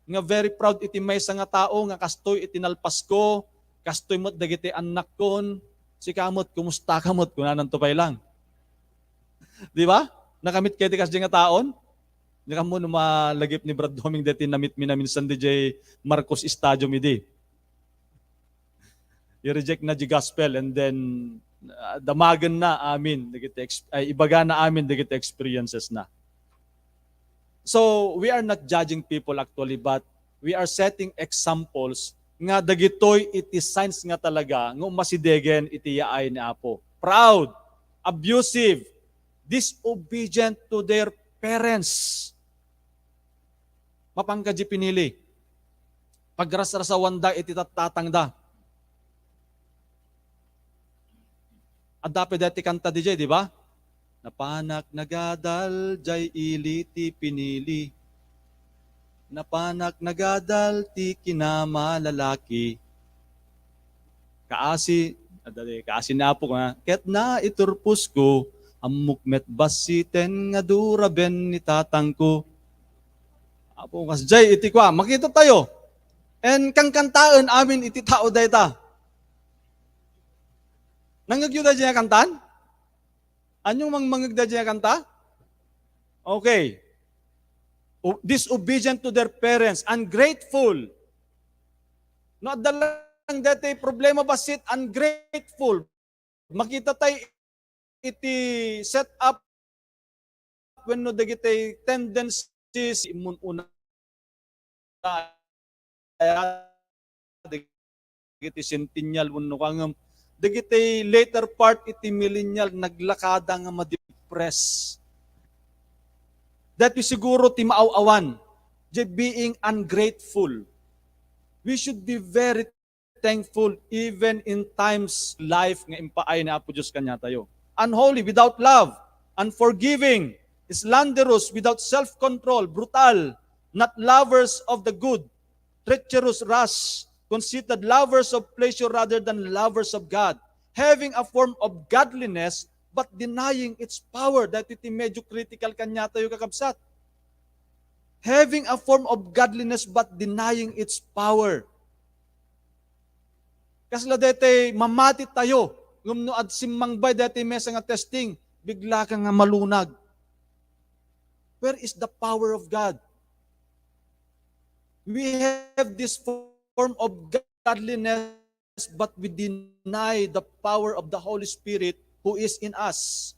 S4: Nga very proud iti maysa nga tao, nga kastoy iti nalpas ko, kastoy mo't dagiti anak kon, si kamot, kumusta kamot, kunanan tupay lang. Di ba? Nakamit kay iti kasdi nga taon, nakamo malagip ni Brad Doming dati namit minaminsan DJ Marcos Estadio midi. I-reject na di gospel and then damagan na amin, ibaga na amin dagiti experiences na. So, we are not judging people actually, but we are setting examples nga dagitoy iti signs nga talaga nga umasidegen iti yaay ni Apo. Proud, abusive, disobedient to their parents. Mapangkadji pinili. Pagrasrasawan da iti tatang da. At dapat dati kanta DJ, di ba? Napanak nagadal, jay ili ti pinili. Napanak nagadal, ti kinamalalaki. Kaasi na po nga, ket na iturpus ko, amukmet basiten nga duraben ni tatang ko. Apo kas jay iti kwa, makita tayo. And kang kantaan amin iti tao dayta. Nangagyo da dyan kantan? Anyong mangmangagda dyan kanta? Okay. Disobedient to their parents, ungrateful. No, dalang dati problema basit, ungrateful. Makita tayo iti set up when no dagiti tendencies imun una dagiti centennial wenno kangem dagiti later part iti millennial naglakada nga ma-depress. Dati siguro ti maaw-awan, being ungrateful. We should be very thankful even in times life nga impaay na Apo Diyos kanya tayo. Unholy, without love, unforgiving, slanderous, without self-control, brutal, not lovers of the good, treacherous, rash, considered lovers of pleasure rather than lovers of God, having a form of godliness but denying its power. Dahil iti medyo critical kanya tayo kakabsat. Having a form of godliness but denying its power. Kasla dete mamati tayo, ngumno at simmangbay dete mesa nga testing, bigla ka nga malunag. Where is the power of God? We have this form of godliness, but we deny the power of the Holy Spirit who is in us.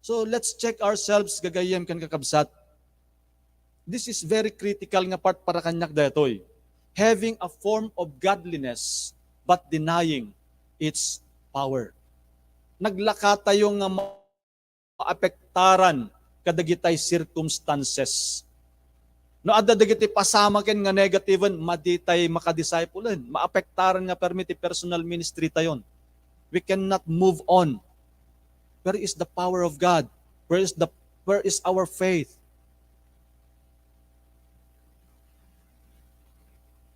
S4: So let's check ourselves, gagayem kan kakabsat. This is very critical nga part para kanyak daytoy. Having a form of godliness, but denying its power. Naglaka tayo nga maapektaran kadagitay circumstances. No adda dagiti pasama ken nga negativen, maditay makadisciplean, maapektaran nga permiti personal ministry tayon. We cannot move on. Where is the power of God? Where is our faith?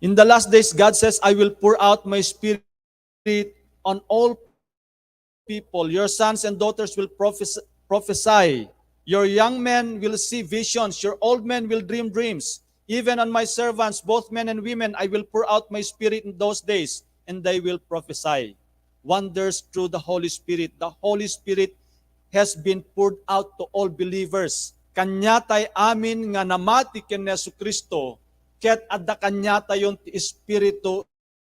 S4: In the last days, God says, I will pour out my spirit on all people. Your sons and daughters will prophesy. Your young men will see visions. Your old men will dream dreams. Even on my servants, both men and women, I will pour out my spirit in those days, and they will prophesy. Wonders through the Holy Spirit. The Holy Spirit has been poured out to all believers. Kanyatay amin nga namati ken Jesucristo, ket adda kanyatayon ti Espiritu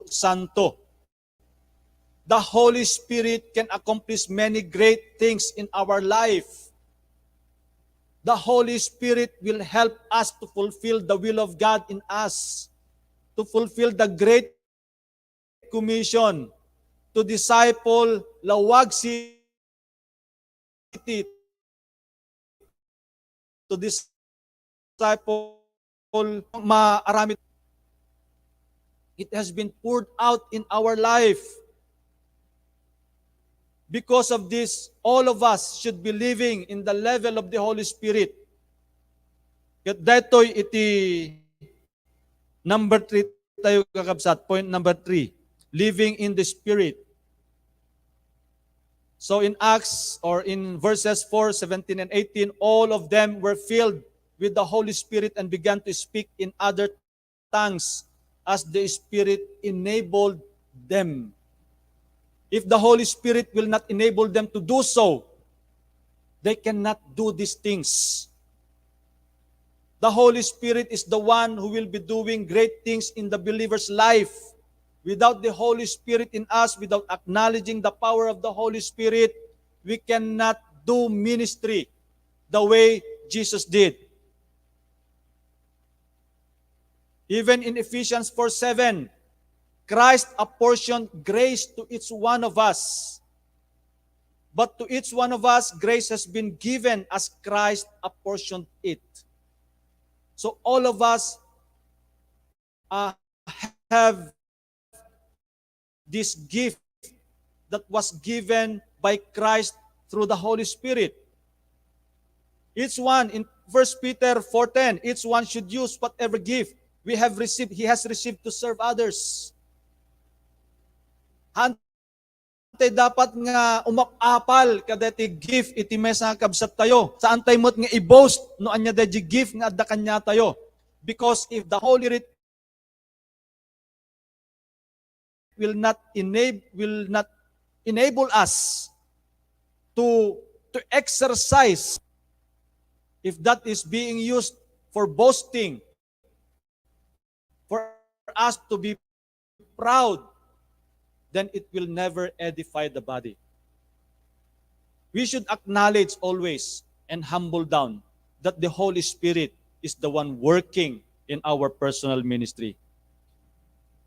S4: Santo. The Holy Spirit can accomplish many great things in our life. The Holy Spirit will help us to fulfill the will of God in us, to fulfill the Great Commission, to disciple Lawag City, to disciple Maarami. It has been poured out in our life. Because of this, all of us should be living in the level of the Holy Spirit. Ket daytoy iti number 3 tayo kakabsat. Point number 3, living in the Spirit. So in Acts or in verses 4, 17, and 18, all of them were filled with the Holy Spirit and began to speak in other tongues as the Spirit enabled them. If the Holy Spirit will not enable them to do so, they cannot do these things. The Holy Spirit is the one who will be doing great things in the believer's life. Without the Holy Spirit in us, without acknowledging the power of the Holy Spirit, we cannot do ministry the way Jesus did. Even in Ephesians 4:7, Christ apportioned grace to each one of us. But to each one of us, grace has been given as Christ apportioned it. So all of us have this gift that was given by Christ through the Holy Spirit. Each one, in 1 Peter 4:10, each one should use whatever gift he has received to serve others. Hantay dapat nga umapapal kadati gift iti mesa kabsat tayo. Saan tayo mo't nga i-boast no anya da gift nga adda kanya tayo. Because if the Holy Spirit will not enable us to exercise, if that is being used for boasting, for us to be proud, then it will never edify the body. We should acknowledge always and humble down that the Holy Spirit is the one working in our personal ministry.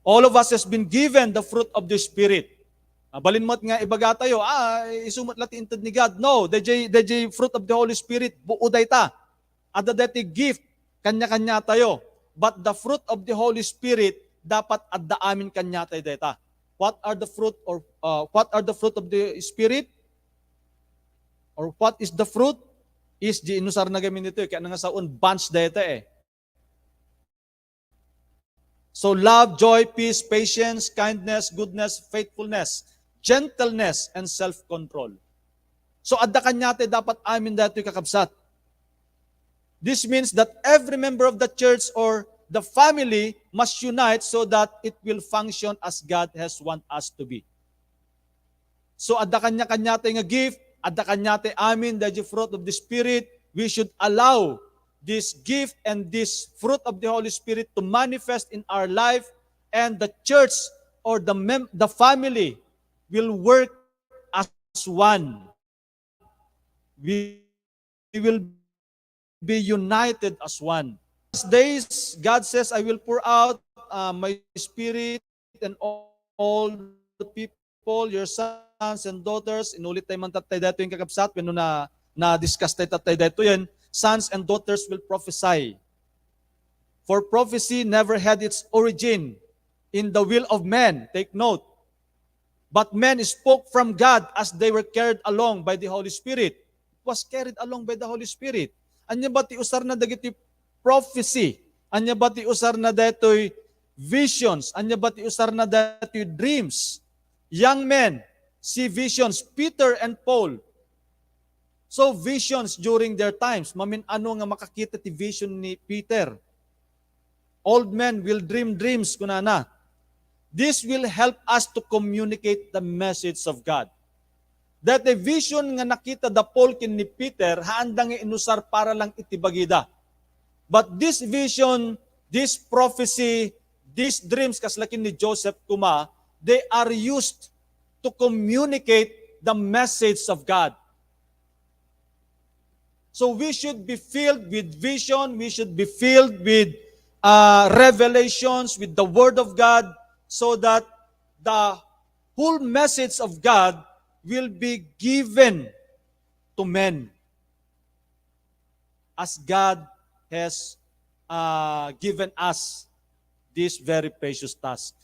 S4: All of us has been given the fruit of the Spirit. Balinmot nga ibaga tayo, isumot lati intad ni God. No, the fruit of the Holy Spirit, buuday ta. Ada dati gift, kanya-kanya tayo. But the fruit of the Holy Spirit, dapat adda amin kanya tayo data. What are the fruit of the Spirit? Or what is the fruit? Is di inusar na gamin nito kaya nga saon bunch data eh. So love, joy, peace, patience, kindness, goodness, faithfulness, gentleness, and self-control. So adda kanya tayo dapat amin dito kakabsat. This means that every member of the church or the family must unite so that it will function as God has want us to be. So adda kanya-kanya tayo nga gift, adda kanya tayo amin the fruit of the Spirit. We should allow this gift and this fruit of the Holy Spirit to manifest in our life, and the church or the family will work as one. We will be united as one. Days, God says, I will pour out my Spirit and all the people, your sons and daughters. Inulit tayo man tatay dato yung kakabsat. When na-discuss tayo tatay dato yan, sons and daughters will prophesy. For prophecy never had its origin in the will of man. Take note. But men spoke from God as they were carried along by the Holy Spirit. It was carried along by the Holy Spirit. Anya ba ti usar na dagiti prophecy? Anya ba ti usar na datoy visions? Anya ba ti usar na datoy dreams? Young men see visions, Peter and Paul. So visions during their times. Mamin ano nga makakita ti vision ni Peter. Old men will dream dreams kunana. This will help us to communicate the message of God. That the vision nga nakita da Paul kin ni Peter, haanda nga inusar para lang itibagida. But this vision, this prophecy, these dreams, kaslakin ni Joseph kuma, they are used to communicate the message of God. So we should be filled with vision, we should be filled with revelations, with the Word of God, so that the whole message of God will be given to men as God has given us this very precious task.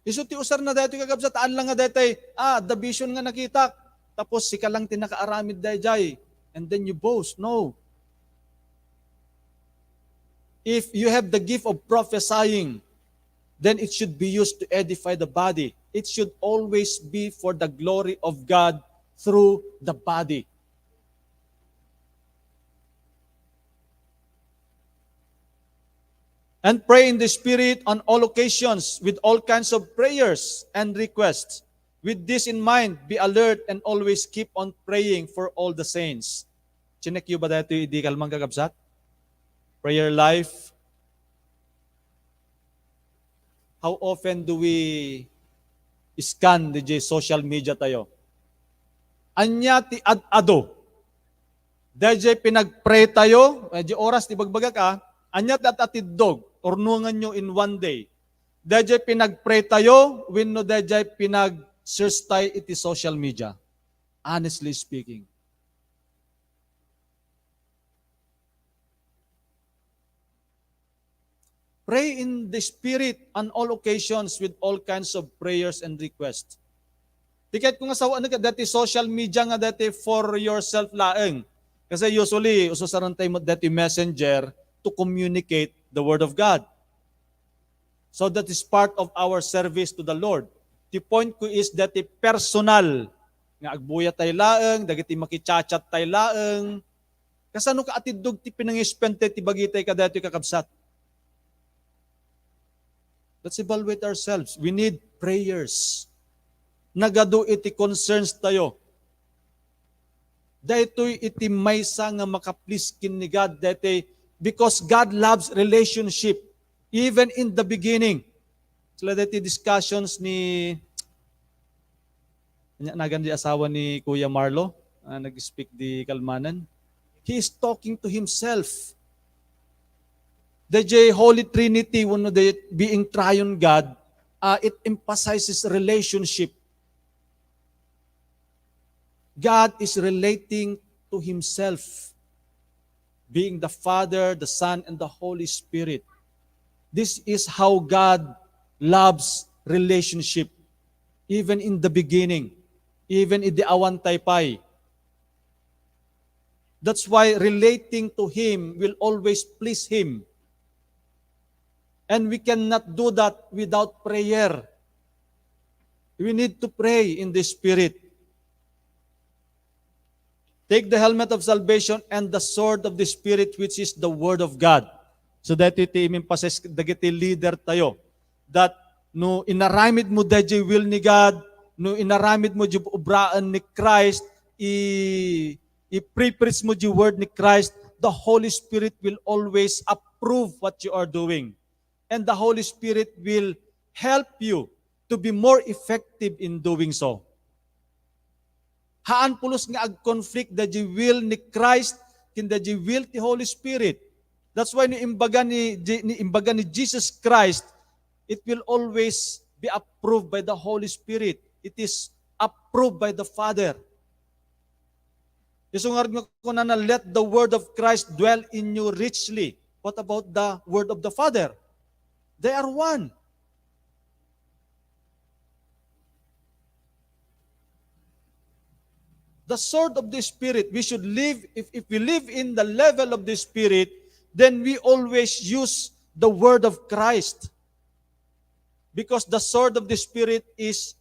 S4: Isu ti usar na dito kagabsa taan lang nga daytay, the vision nga nakita, tapos sika lang tinakaaramid dayjay, and then you boast. No. If you have the gift of prophesying, then it should be used to edify the body. It should always be for the glory of God through the body. And pray in the Spirit on all occasions with all kinds of prayers and requests. With this in mind, be alert and always keep on praying for all the saints. Chinek yu ba dito hindi kalmang kagabsat? Prayer life. How often do we scan the social media tayo? Anya ti ad-ado. Dahil pinag-pray tayo, medyo oras ti bagbaga ka, anya ti at-atidog, ornungan nyo in one day. Dahil pinag-pray tayo, wenno dahil pinag-search tayo iti social media. Honestly speaking. Pray in the Spirit on all occasions with all kinds of prayers and requests. Tiket ko nga sa ano ka dati social media nga dati for yourself laeng. Kasi usually ususaran tayo dati messenger to communicate the word of God. So that is part of our service to the Lord. The point ko is dati personal nga agbuya tayo laeng, dagiti makichat-chat tayo laeng. Kasano ka atidog ti pinangispente ti bagitay ka dati kakabsat. Let's evaluate ourselves. We need prayers. Nagado iti concerns tayo. Daytoy iti maysa nga makaplis kin ni God daytoy because God loves relationship even in the beginning. Sila daytoy discussions ni nagan di asawa ni Kuya Marlo, nag-speak di Kalmanan. He is talking to himself. The Holy Trinity, one of the being triune God, it emphasizes relationship. God is relating to Himself, being the Father, the Son, and the Holy Spirit. This is how God loves relationship, even in the beginning, even in the awan taypay. That's why relating to Him will always please Him. And we cannot do that without prayer. We need to pray in the Spirit. Take the helmet of salvation and the sword of the Spirit, which is the Word of God. So that iti imimpases dagiti leader tayo. That no inaramid mo dayjay will ni God, no inaramid mo di obraan ni Christ, i-preach mo di word ni Christ, the Holy Spirit will always approve what you are doing. And the Holy Spirit will help you to be more effective in doing so. Haan pulos nga ag-conflict da di will ni Christ kin da di will ti Holy Spirit. That's why ni imbaga ni Jesus Christ, it will always be approved by the Holy Spirit. It is approved by the Father. Isungar nga ko na let the word of Christ dwell in you richly. What about the word of the Father? They are one. The sword of the Spirit, we should live, if we live in the level of the Spirit, then we always use the word of Christ. Because the sword of the Spirit is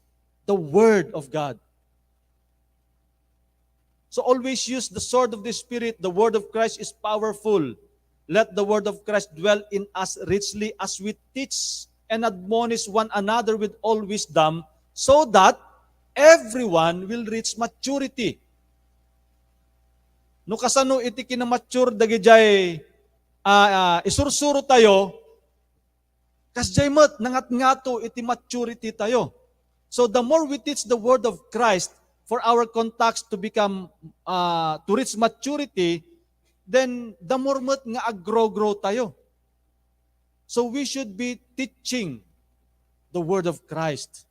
S4: the word of God. So always use the sword of the Spirit. The word of Christ is powerful. Let the word of Christ dwell in us richly as we teach and admonish one another with all wisdom, so that everyone will reach maturity. No kasano iti kinamature dagijay isursuro tayo, kasjay mat nangat-ngato iti maturity tayo. So the more we teach the word of Christ for our contacts to become to reach maturity, then the more mat nga aggrow-grow tayo. So we should be teaching the word of Christ.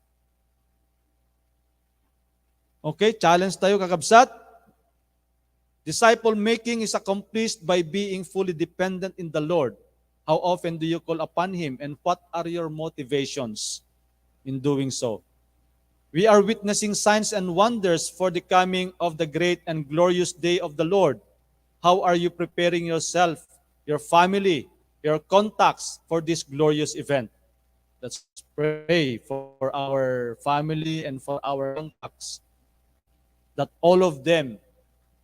S4: Okay, challenge tayo kakabsat. Disciple making is accomplished by being fully dependent in the Lord. How often do you call upon Him, and what are your motivations in doing so? We are witnessing signs and wonders for the coming of the great and glorious day of the Lord. How are you preparing yourself, your family, your contacts for this glorious event? Let's pray for our family and for our contacts, that all of them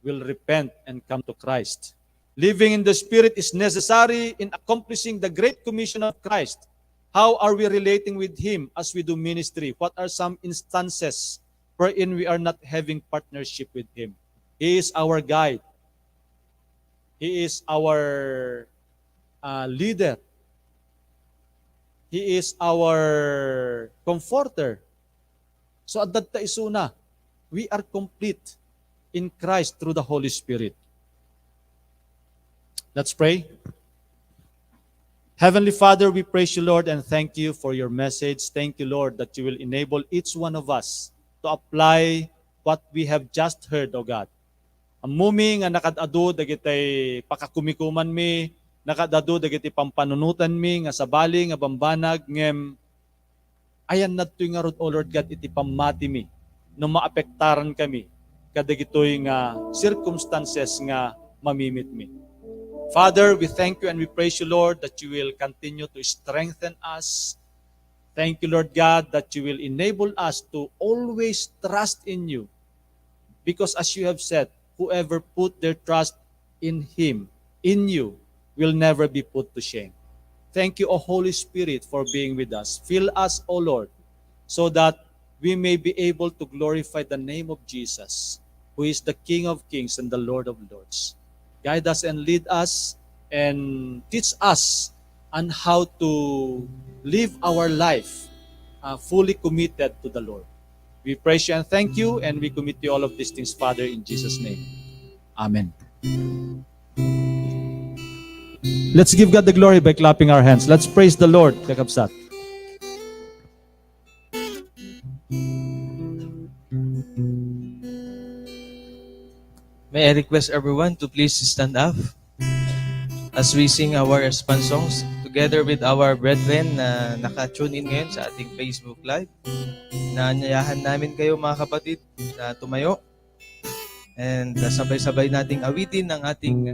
S4: will repent and come to Christ. Living in the Spirit is necessary in accomplishing the Great Commission of Christ. How are we relating with Him as we do ministry? What are some instances wherein we are not having partnership with Him? He is our guide. He is our leader. He is our comforter. So at that isuna, we are complete in Christ through the Holy Spirit. Let's pray. Heavenly Father, we praise you, Lord, and thank you for your message. Thank you, Lord, that you will enable each one of us to apply what we have just heard, O God. Ang mumi nga nakadado dagitay pakakumikuman mi, nakadado dagiti pampanunutan mi nga sabali nga bambanag ngem ayan nadtoy nga rod, O Lord God, iti pamati mi no maapektaran kami kadagitoy nga circumstances nga mamimit mi. Father, we thank you and we praise you, Lord, that you will continue to strengthen us. Thank you, Lord God, that you will enable us to always trust in you. Because as you have said, whoever put their trust in Him, in you, will never be put to shame. Thank you, O Holy Spirit, for being with us. Fill us, O Lord, so that we may be able to glorify the name of Jesus, who is the King of Kings and the Lord of Lords. Guide us and lead us and teach us on how to live our life fully committed to the Lord. We praise you and thank you, and we commit you all of these things, Father, in Jesus' name. Amen. Let's give God the glory by clapping our hands. Let's praise the Lord. Kakabsat.
S2: May I request everyone to please stand up as we sing our response songs together with our brethren na naka-tune in ngayon sa ating Facebook Live. Naanyayahan namin kayo mga kapatid na tumayo and sabay-sabay nating awitin ang ating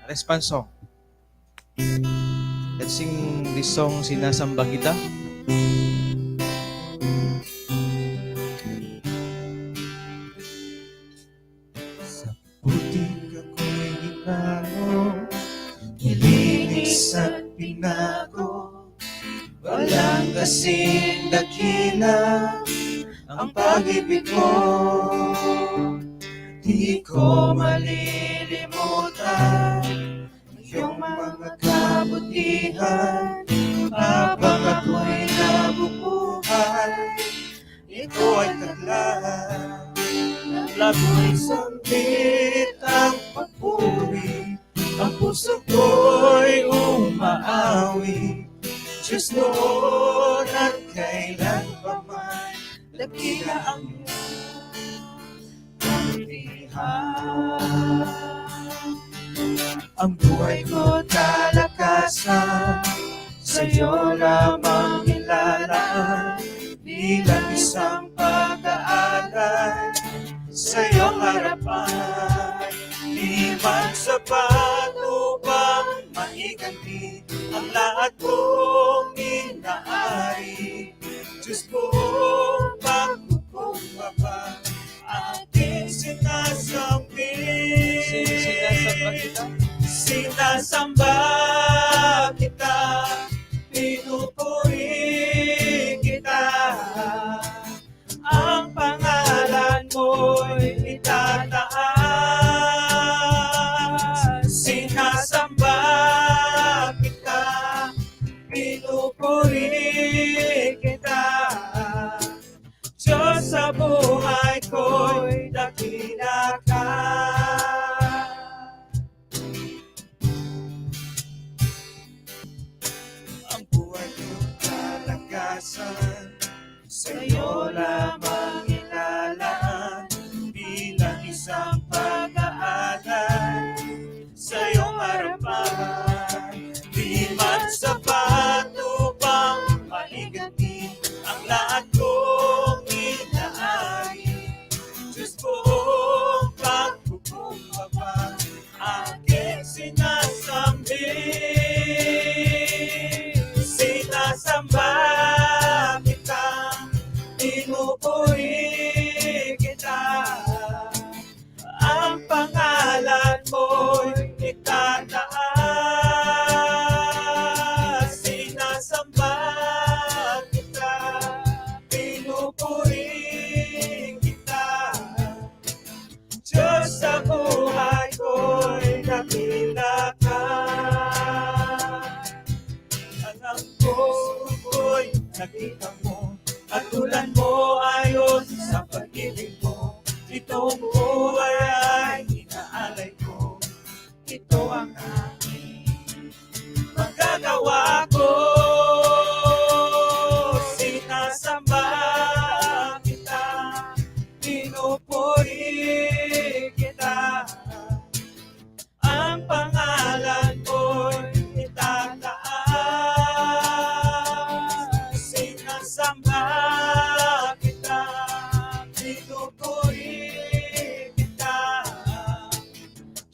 S2: response song. Let's sing this song, Sinasamba Kita.
S3: Putik ako'y ipano, nilinis at pinago. Walang kasing dakila ang pag-ibig mo. Di ko malilimutan iyong mga kabutihan. Habang ako'y nabubuhay, ito ay taglahan. Lago'y sambit ang papuri, ang puso ko'y umaawi. Diyos noon at kailan pa man, dakila ang iyong kabutihan. Ang buhay ko kalakasan, sa'yo lamang ilalaan, bilang isang pag-aalay sa iyong harapan. Di man sapat upang maiganti ang lahat kong inaari. Diyos buong pagkukumbaba, aking sinasambit. Sinasamba kita, pinupuri kita. Ang pangalan mo'y itataas. Sinasamba kita, pinupuri kita. Diyos sa buhay ko'y dakila ka. Ang buhay ko'y kalakasan, sa'yo lamang ilalaan, bilang isang pag-aalay sa iyong harapan. Di man sapat upang maiganti ang lahat kong inaari. Diyos buong pagkukumbaba, aking sinasambit. Sinasamba kita, pinupuri kita. Ang pangalan mo'y itataas. Sinasamba kita, pinupuri kita. Diyos sa buhay ko'y dakila ka. Alam ko'y nakita mo, at tulan mo ayon sa pag-ibig mo. Itong buhay ay inaalay ko, ito ang aking magagawa ko. Sinasamba kita, pinupuri kita. Ang pangalan mo'y itataas. Sinasamba kita, pinupuri kita.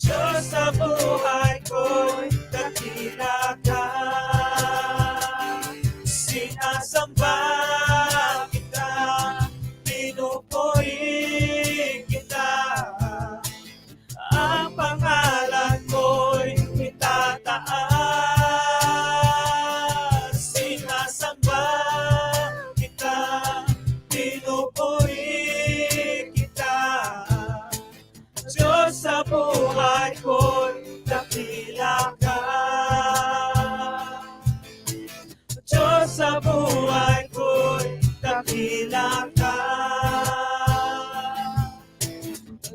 S3: Diyos sa buhay ko'y dakila ka. Sinasamba kita, pinupuri kita. Ang pangalan mo'y itataas. Sinasamba kita, pinupuri kita. Diyos sa buhay ko'y dakila ka. Diyos sa buhay ko'y dakila ka.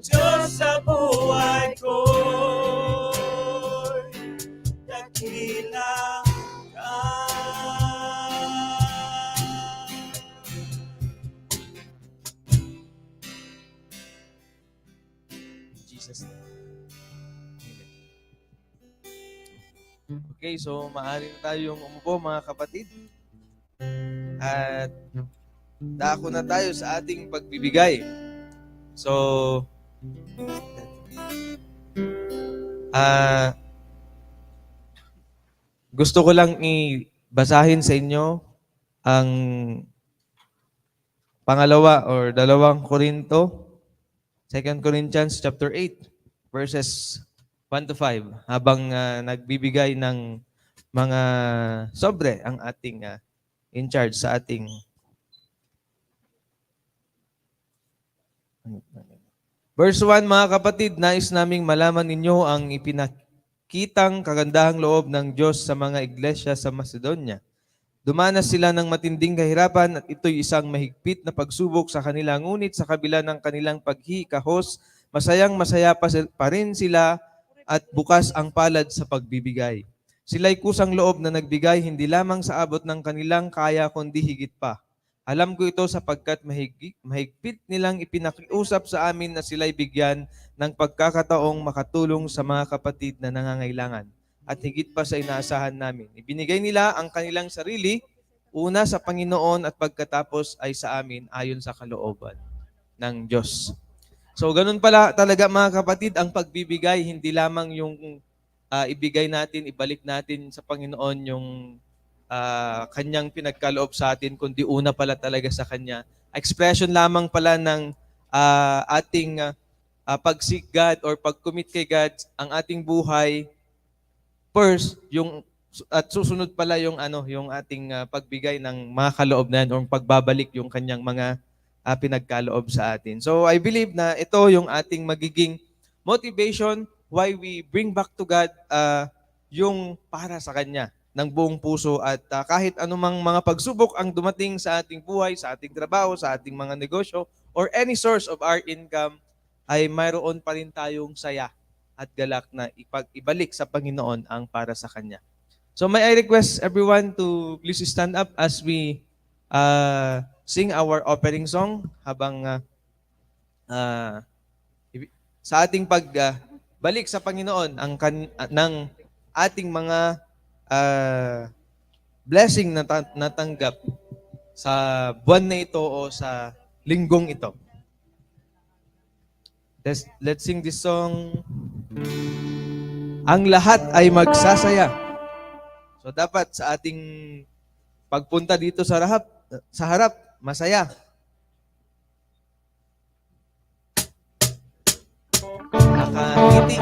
S3: Diyos sa buhay ko'y dakila ka.
S2: Jesus name. Okay, so maaari na tayong umupo mga kapatid. At dako na tayo sa ating pagbibigay. So, gusto ko lang ibasahin sa inyo ang pangalawa or 2 Korinto, 2 Corinthians chapter 8, verses 1 to 5, habang nagbibigay ng mga sobre ang ating in charge sa ating Verse 1, mga kapatid, nais naming malaman ninyo ang ipinakitang kagandahang loob ng Diyos sa mga iglesia sa Macedonia. Dumanas sila ng matinding kahirapan at ito'y isang mahigpit na pagsubok sa kanila. Ngunit sa kabila ng kanilang paghikahos, masayang-masaya pa rin sila at bukas ang palad sa pagbibigay. Sila'y kusang loob na nagbigay hindi lamang sa abot ng kanilang kaya kundi higit pa. Alam ko ito sapagkat mahigpit nilang ipinakiusap sa amin na sila'y bigyan ng pagkakataong makatulong sa mga kapatid na nangangailangan. At higit pa sa inaasahan namin. Ibinigay nila ang kanilang sarili, una sa Panginoon at pagkatapos ay sa amin ayon sa kalooban ng Diyos. So ganun pala talaga mga kapatid, ang pagbibigay, hindi lamang yung ibigay natin, ibalik natin sa Panginoon yung kanyang pinagkaloob sa atin, kundi una pala talaga sa kanya. Expression lamang pala ng ating pag-seek God or pag-commit kay God ang ating buhay. First, at susunod pala yung ating pagbigay ng mga kaloob na yan o pagbabalik yung kanyang mga pinagkaloob sa atin. So I believe na ito yung ating magiging motivation why we bring back to God yung para sa kanya ng buong puso at kahit anumang mga pagsubok ang dumating sa ating buhay, sa ating trabaho, sa ating mga negosyo, or any source of our income, ay mayroon pa rin tayong saya at galak na ibalik sa Panginoon ang para sa Kanya. So may I request everyone to please stand up as we sing our opening song habang sa ating pagbalik sa Panginoon ng ating mga blessing na natanggap sa buwan na ito o sa linggong ito. Let's sing this song. Ang lahat ay magsasaya. So dapat sa ating pagpunta dito sa harap, masaya. Nakangiti.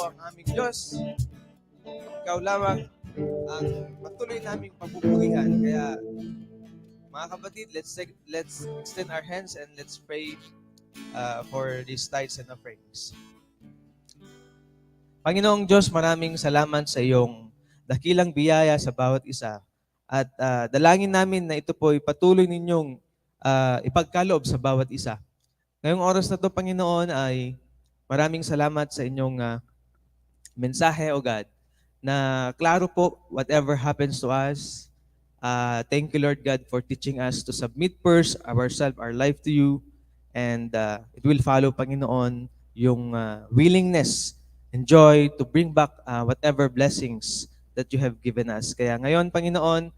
S2: ang aming Diyos. Ikaw lamang ang patuloy naming pagpupurihan. Kaya, mga kapatid, let's extend our hands and let's pray for these tithes and offerings. Panginoong Diyos, maraming salamat sa iyong dakilang biyaya sa bawat isa. At dalangin namin na ito po ay patuloy ninyong ipagkaloob sa bawat isa. Ngayong oras na ito, Panginoon, ay maraming salamat sa inyong mensahe, O God, na klaro po, whatever happens to us, thank you, Lord God, for teaching us to submit first ourselves, our life to you, and it will follow, Panginoon, yung willingness and joy to bring back whatever blessings that you have given us. Kaya ngayon, Panginoon,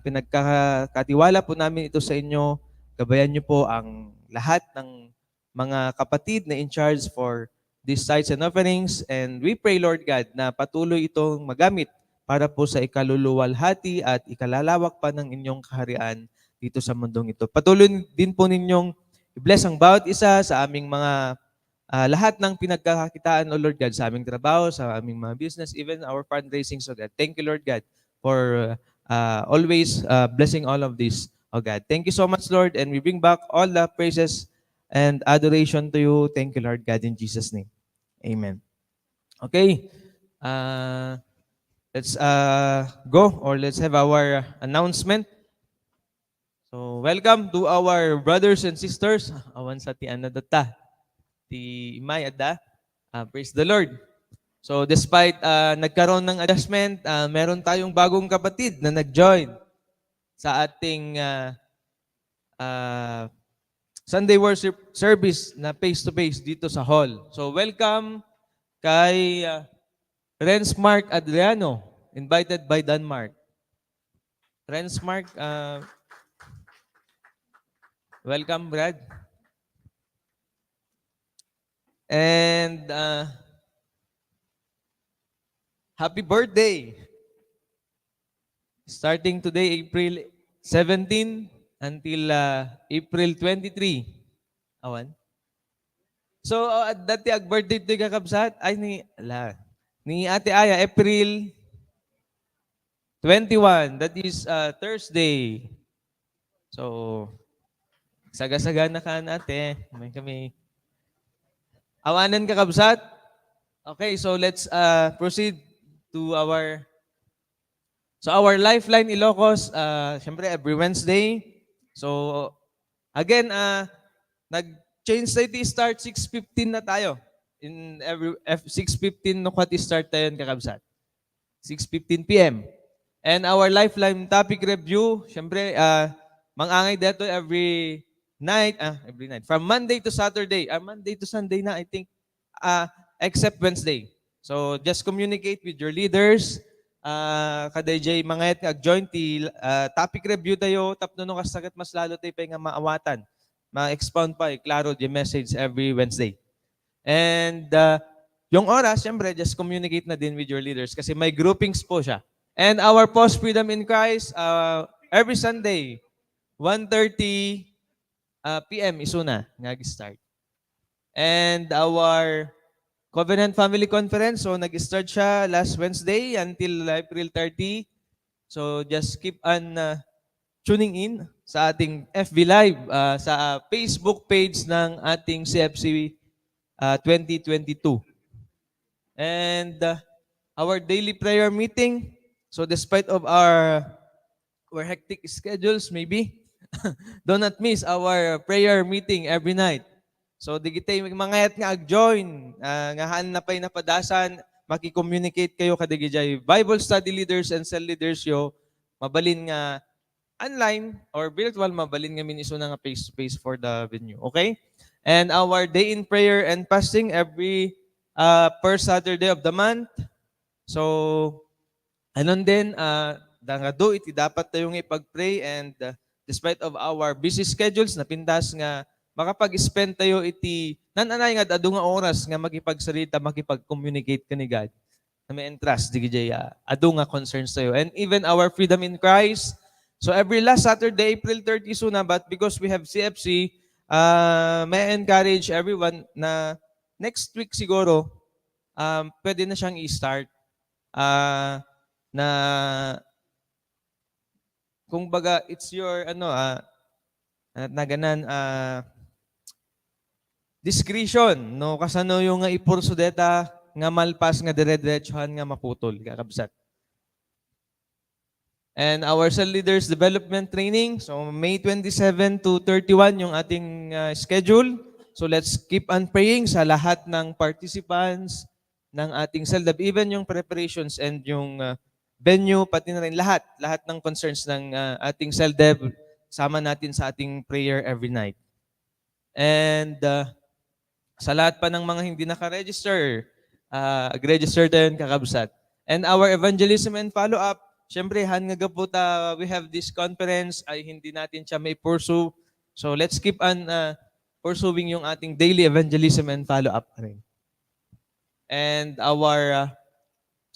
S2: pinagkakatiwala po namin ito sa inyo. Gabayan niyo po ang lahat ng mga kapatid na in charge for these tithes and offerings. And we pray, Lord God, na patuloy itong magamit para po sa ikaluluwalhati at ikalalawak pa ng inyong kaharian dito sa mundong ito. Patuloy din po ninyong i-bless ang bawat isa sa aming mga lahat ng pinagkakakitaan, O Lord God, sa aming trabaho, sa aming mga business, even our fundraising, so God. Thank you, Lord God, for always blessing all of this, O God. Thank you so much, Lord, and we bring back all the praises and adoration to you. Thank you, Lord God, in Jesus' name. Amen. Okay. Let's go, or let's have our announcement. So, welcome to our brothers and sisters. Awan sa ti anadata. Ti Imay Ada. Praise the Lord. So, despite nagkaroon ng adjustment, meron tayong bagong kapatid na nag-join sa ating Sunday worship service na face-to-face dito sa hall. So, welcome kay Renz Mark Adriano, invited by Denmark. Renz Mark, welcome, Brad. And happy birthday! Starting today, April 17 until April 23. Awan. So, dati birthday ito kakabsat, ay ni Ate Aya, April 21. That is Thursday. So, saga-saga na ka ate. May kami. Awanan kakabsat. Okay, so let's proceed to our Lifeline Ilocos, syempre every Wednesday. So, again, nag-change tayo start 6:15 na tayo. In every 6:15 no kwati start tayo kakabsat. 6:15 p.m. And our Lifeline topic review, syempre, mangangay dito every night. From Monday to Saturday. Monday to Sunday na, I think. Except Wednesday. So, just communicate with your leaders. Kaday jay mga ag-join ti topic review tayo tapno no kasagat mas lalo tayo pa nga maawatan ma-expound pa klaro the message every Wednesday. And yung oras syempre just communicate na din with your leaders kasi may groupings po siya. And our Post Freedom in Christ every Sunday 1:30 p.m. isuna nga start. And our Covenant Family Conference, so nag-start siya last Wednesday until April 30. So just keep on tuning in sa ating FB Live, sa Facebook page ng ating CFC 2022. And our daily prayer meeting, so despite of our hectic schedules maybe, do not miss our prayer meeting every night. So, di kita mga nga ag-join, nga haan na pa'y napadasan, maki-communicate kayo kadigijay Bible study leaders and cell leaders yo, mabalin nga online or virtual, mabalin nga miniso na nga face-to-face for the venue. Okay? And our day in prayer and fasting every first Saturday of the month. So, anon din, dangado iti dapat tayong ipag-pray and despite of our busy schedules, napindas nga makapag-spend tayo iti nananay nga adu nga oras nga makipagsalita, makipag-communicate ka ni God. Na may entrust di gijaya adu nga concerns tayo. And even our Freedom in Christ. So every last Saturday, April 30 suna, but because we have CFC, may encourage everyone na next week siguro pwede na siyang i-start na kung baga it's your naganan discretion no kasano yung nga ipurso deta nga malpas nga dire-diretsohan nga maputol kakabsat. And our cell leaders development training, so May 27 to 31 yung ating schedule. So let's keep on praying sa lahat ng participants ng ating cell dev, even yung preparations and yung venue, pati na rin lahat ng concerns ng ating cell dev, sama natin sa ating prayer every night. And sa lahat pa ng mga hindi naka-register, register tayo kakabsat. And our evangelism and follow-up, syempre, nga po we have this conference, ay hindi natin siya may pursue. So let's keep on pursuing yung ating daily evangelism and follow-up rin. And our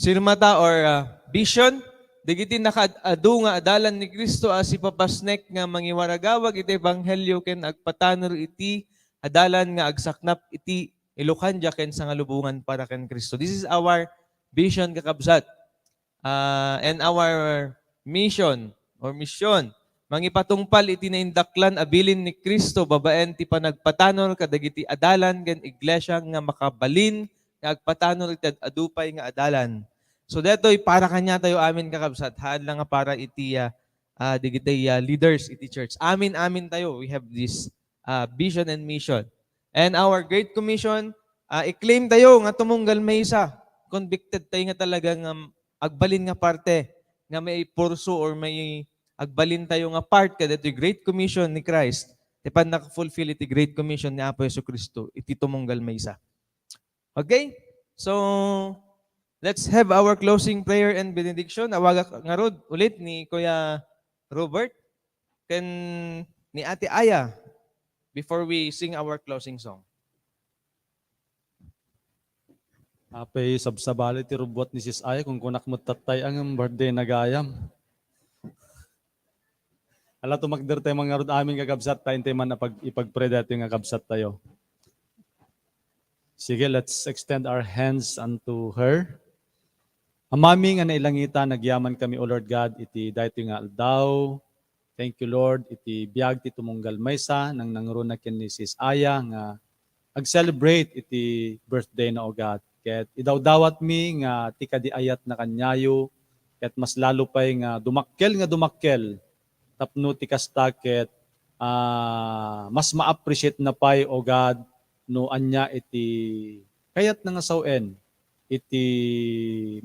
S2: sirmata or vision, digiti nakaadu nga adalan ni Kristo as ipapasnek nga mangiwaragawag iti ebanghelyo ken agpatanor iti adalan nga agsaknap iti Ilocanja ken sa ngalubungan para ken Kristo. This is our vision kakabsat. And our mission or mission, mangipatungpal iti naindaklan abilin ni Kristo babaen ti panagpatanol kadagiti adalan ken iglesia nga makabalin nga agpatanol iti adupay nga adalan. So detoy para kanya tayo amin kakabsat, haan lang nga para iti digiti leaders iti church. Amin tayo. We have this vision and mission. And our Great Commission, i-claim tayo nga tumunggal may isa. Convicted tayo nga talaga nga agbalin nga parte nga may purso or may agbalin tayo nga part kada ito Great Commission ni Christ. Tipan naka-fulfill iti Great Commission ni Apo Jesucristo, iti tumunggal may isa. Okay? So, let's have our closing prayer and benediction. Awag nga rod ulit ni Kuya Robert ken ni Ate Aya before we sing our closing song.
S4: Apay sabsabali ti rubot ni Sis Aya kung kunak mo tatay ang birthday na gayam. Ala tumagder tayo mga rod amin kakabsat tayo man na ipag-pray dati nga kabsat tayo. Sige, let's extend our hands unto her. Amami nga nailangita, nagyaman kami, O Lord God, iti dahito nga aldaw. Thank you, Lord, iti biyag ti tumunggal maysa, nang nangruna ken ni Sis Aya, nga ag-celebrate iti birthday na, O God. Ket idawdawat mi nga ti kadiayat na kanyayo, ket mas lalo pay nga dumakkel, tapno ti kasta ket mas ma-appreciate na pay, O God, no anya iti kayat na nga sawen, iti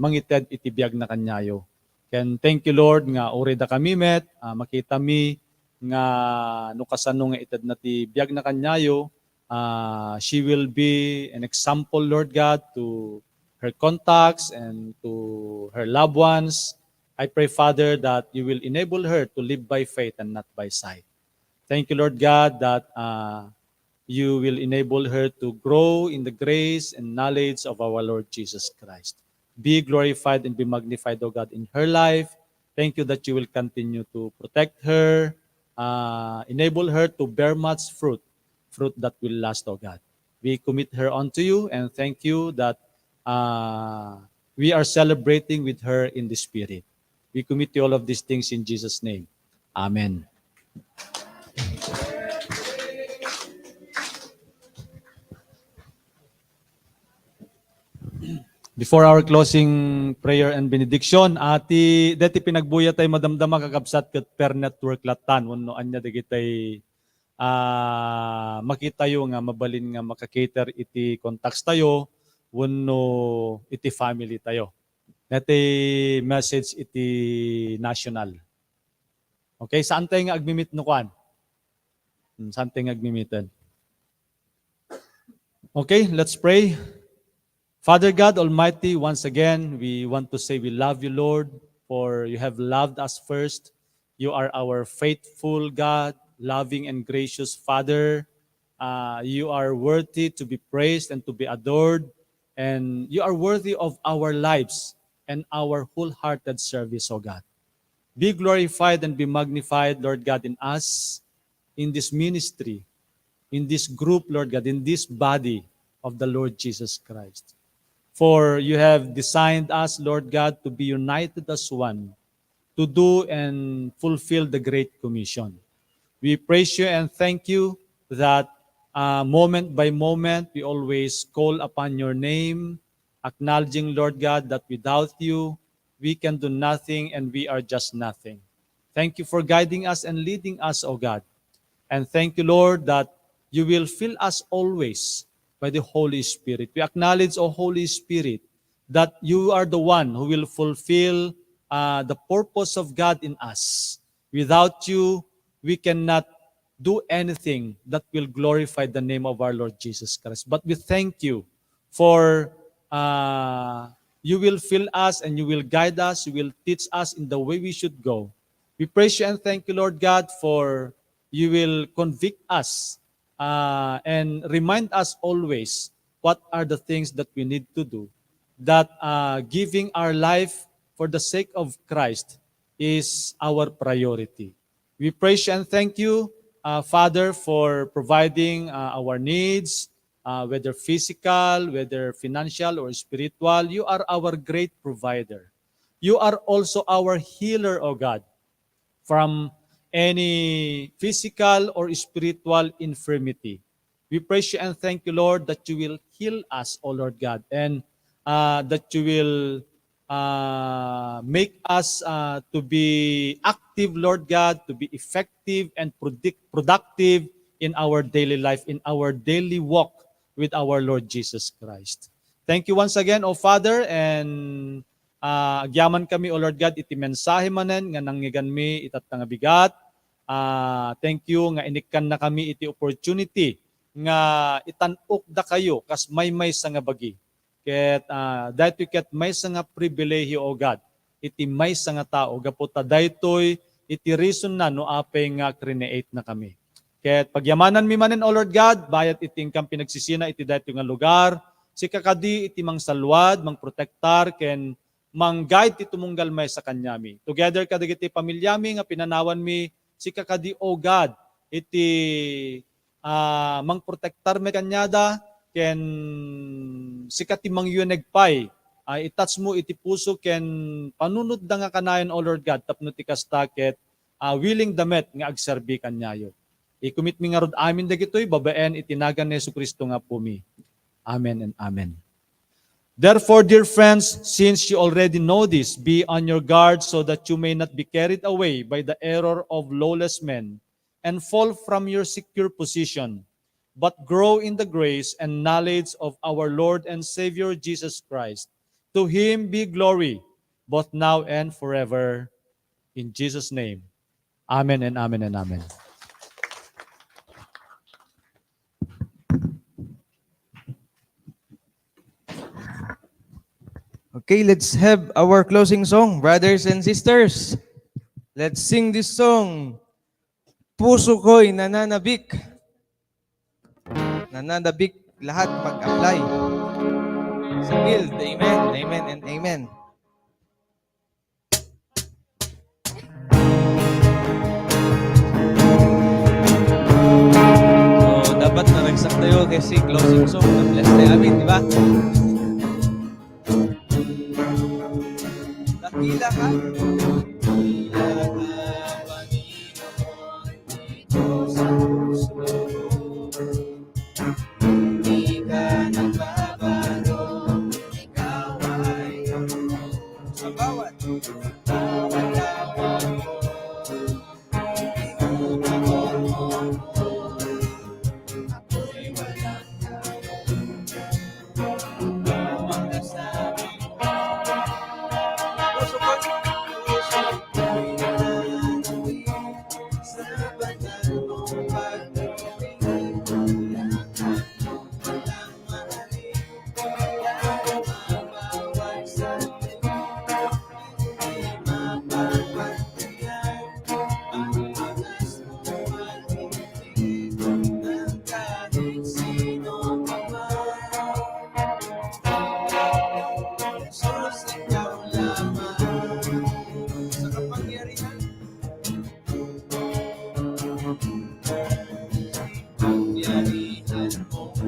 S4: mangited iti biyag na kanyayo. Ken thank you Lord nga orida kami met, makita mi nga no kasano nga ited na ti biyag na kanyayo, she will be an example, Lord God, to her contacts and to her loved ones. I pray, Father, that you will enable her to live by faith and not by sight. Thank you, Lord God, that you will enable her to grow in the grace and knowledge of our Lord Jesus Christ. Be glorified and be magnified, O God, in her life. Thank you that you will continue to protect her, enable her to bear much fruit that will last, O God. We commit her unto you and thank you that we are celebrating with her in the Spirit. We commit you all of these things in Jesus' name. Amen. Before our closing prayer and benediction, deti pinagbuya tay madamdama kakabsat ket per network latan wenno anya dagitay makita yo nga mabalin nga makakater iti contacts tayo wenno iti family tayo. Deti message iti national. Okay, saan tayo nga agmimit no kwan? Saan tayo nga agmimitan? Okay, let's pray. Father God Almighty, once again, we want to say we love you, Lord, for you have loved us first. You are our faithful God, loving and gracious Father. You are worthy to be praised and to be adored, and you are worthy of our lives and our wholehearted service, O God. Be glorified and be magnified, Lord God, in us, in this ministry, in this group, Lord God, in this body of the Lord Jesus Christ. For you have designed us, Lord God, to be united as one, to do and fulfill the Great Commission. We praise you and thank you that moment by moment we always call upon your name, acknowledging, Lord God, that without you we can do nothing and we are just nothing. Thank you for guiding us and leading us, O God. And thank you, Lord, that you will fill us always by the Holy Spirit. We acknowledge, O Holy Spirit, that you are the one who will fulfill the purpose of God in us. Without you, we cannot do anything that will glorify the name of our Lord Jesus Christ. But we thank you for you will fill us and you will guide us, you will teach us in the way we should go. We praise you and thank you, Lord God, for you will convict us and remind us always what are the things that we need to do. That giving our life for the sake of Christ is our priority. We praise you and thank you, Father, for providing our needs, whether physical, whether financial, or spiritual. You are our great provider. You are also our healer, O God, from any physical or spiritual infirmity. We praise you and thank you, Lord, that you will heal us, O Lord God, and that you will make us to be active, Lord God, to be effective and productive in our daily life, in our daily walk with our Lord Jesus Christ. Thank you once again, O Father, and agyaman kami, O Lord God, iti mensahe manen nga nangyigan mi itat nga bigat. Thank you nga inikkan na kami iti opportunity nga itanok da kayo kas may sa nga bagi. Ket dahito ket may sa nga pribilehiyo, O God, iti may sa nga tao gaputa daytoy iti reason na no apay nga create na kami. Ket pagyamanan mi manen, O Lord God, bayat iting kang pinagsisina iti dayto nga lugar, si kakadi iti mang salwad, mang protektar, ken mang guide ti tumunggal may sa kanyami. Together kadagiti pamilyami nga pinanawan mi, si kakadi, O God, iti mang protektar me kanyada, ken sikati mang yunegpay, itats mo iti puso, ken panunod da nga kanayon, O Lord God, tapno ti kastaket, willing damet nga agserbi kanyayo. I-commit mi nga rod amin dagitoy, babaen itinagan ni Jesucristo nga pumi. Amen and amen. Therefore, dear friends, since you already know this, be on your guard so that you may not be carried away by the error of lawless men and fall from your secure position, but grow in the grace and knowledge of our Lord and Savior Jesus Christ. To him be glory, both now and forever. In Jesus' name. Amen and amen and amen.
S2: Okay, let's have our closing song, brothers and sisters. Let's sing this song. Puso ko'y nananabik. Nananabik, lahat mag-apply. Sa guild, amen, amen, and amen. So, dapat naragsak tayo kasi closing song. Bless tayo amin, di ba? Dakila ka.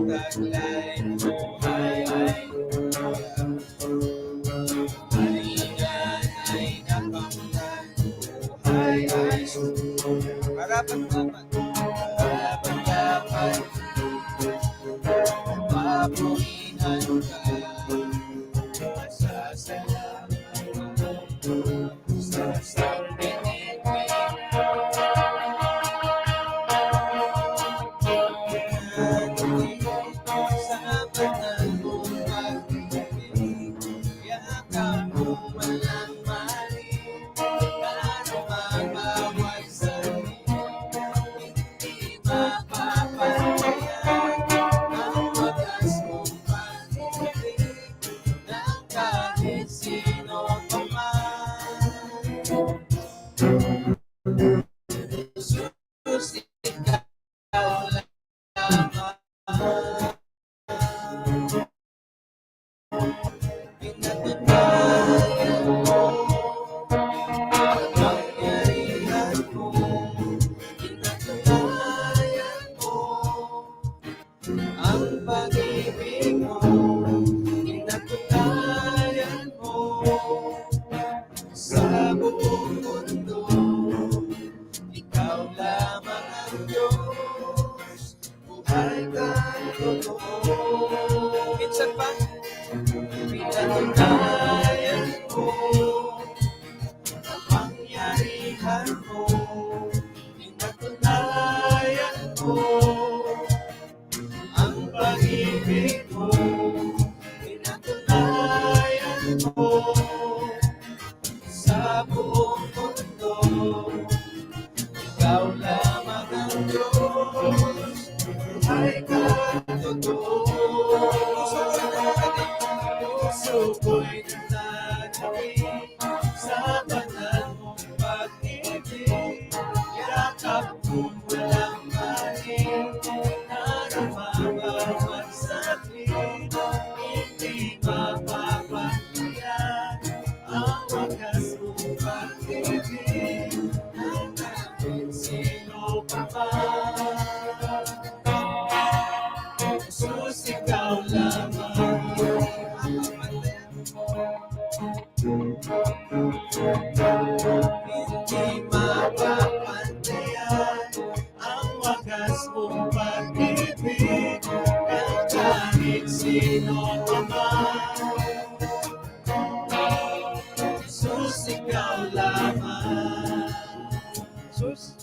S2: Taglay mo ay
S3: buhay ay sumunod. Karapat-dapat, karapat-dapat, papurihan ka. Masasalamat sa sandinig mo. Sa banal mong pag-ibig, yakap mo walang mali. Ano mabawat sa'yo, hindi mapapantayan ang wagas mong pag-ibig ng kahit sino pa man. Jesus, ikaw lamang. Pinatunayan mo ang pangyarihan mo. Pinatunayan mo ang pag-ibig mo. Pinatunayan mo sa buong mundo. Ikaw lamang ang Diyos, buhay kang totoo. Minsan pa, pinatunayan mo ang pangyarihan mo. Pinatunayan mo ang pag-ibig mo. Pinatunayan mo sa buong mundo. Ikaw lamang ang Diyos, buhay kang totoo. Puso ko'y nananabik sa banal mong pag-ibig. Yakap mo walang mali, naramabawat saglit. Hindi mapapantayan ang wagas mong pag-ibig ng kahit sino pa man. Jesus, ikaw lamang. Hindi mapapantayan ang wagas mong pag-ibig ng kahit sino pa man. Jesus, ikaw lamang. Jesus.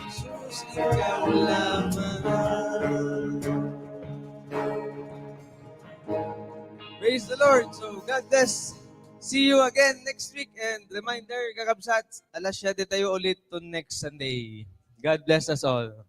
S3: Jesus, ikaw lamang. Praise the Lord. So, God bless. See you again next week. And reminder, kakabsat, alas 7 tayo ulit to next Sunday. God bless us all.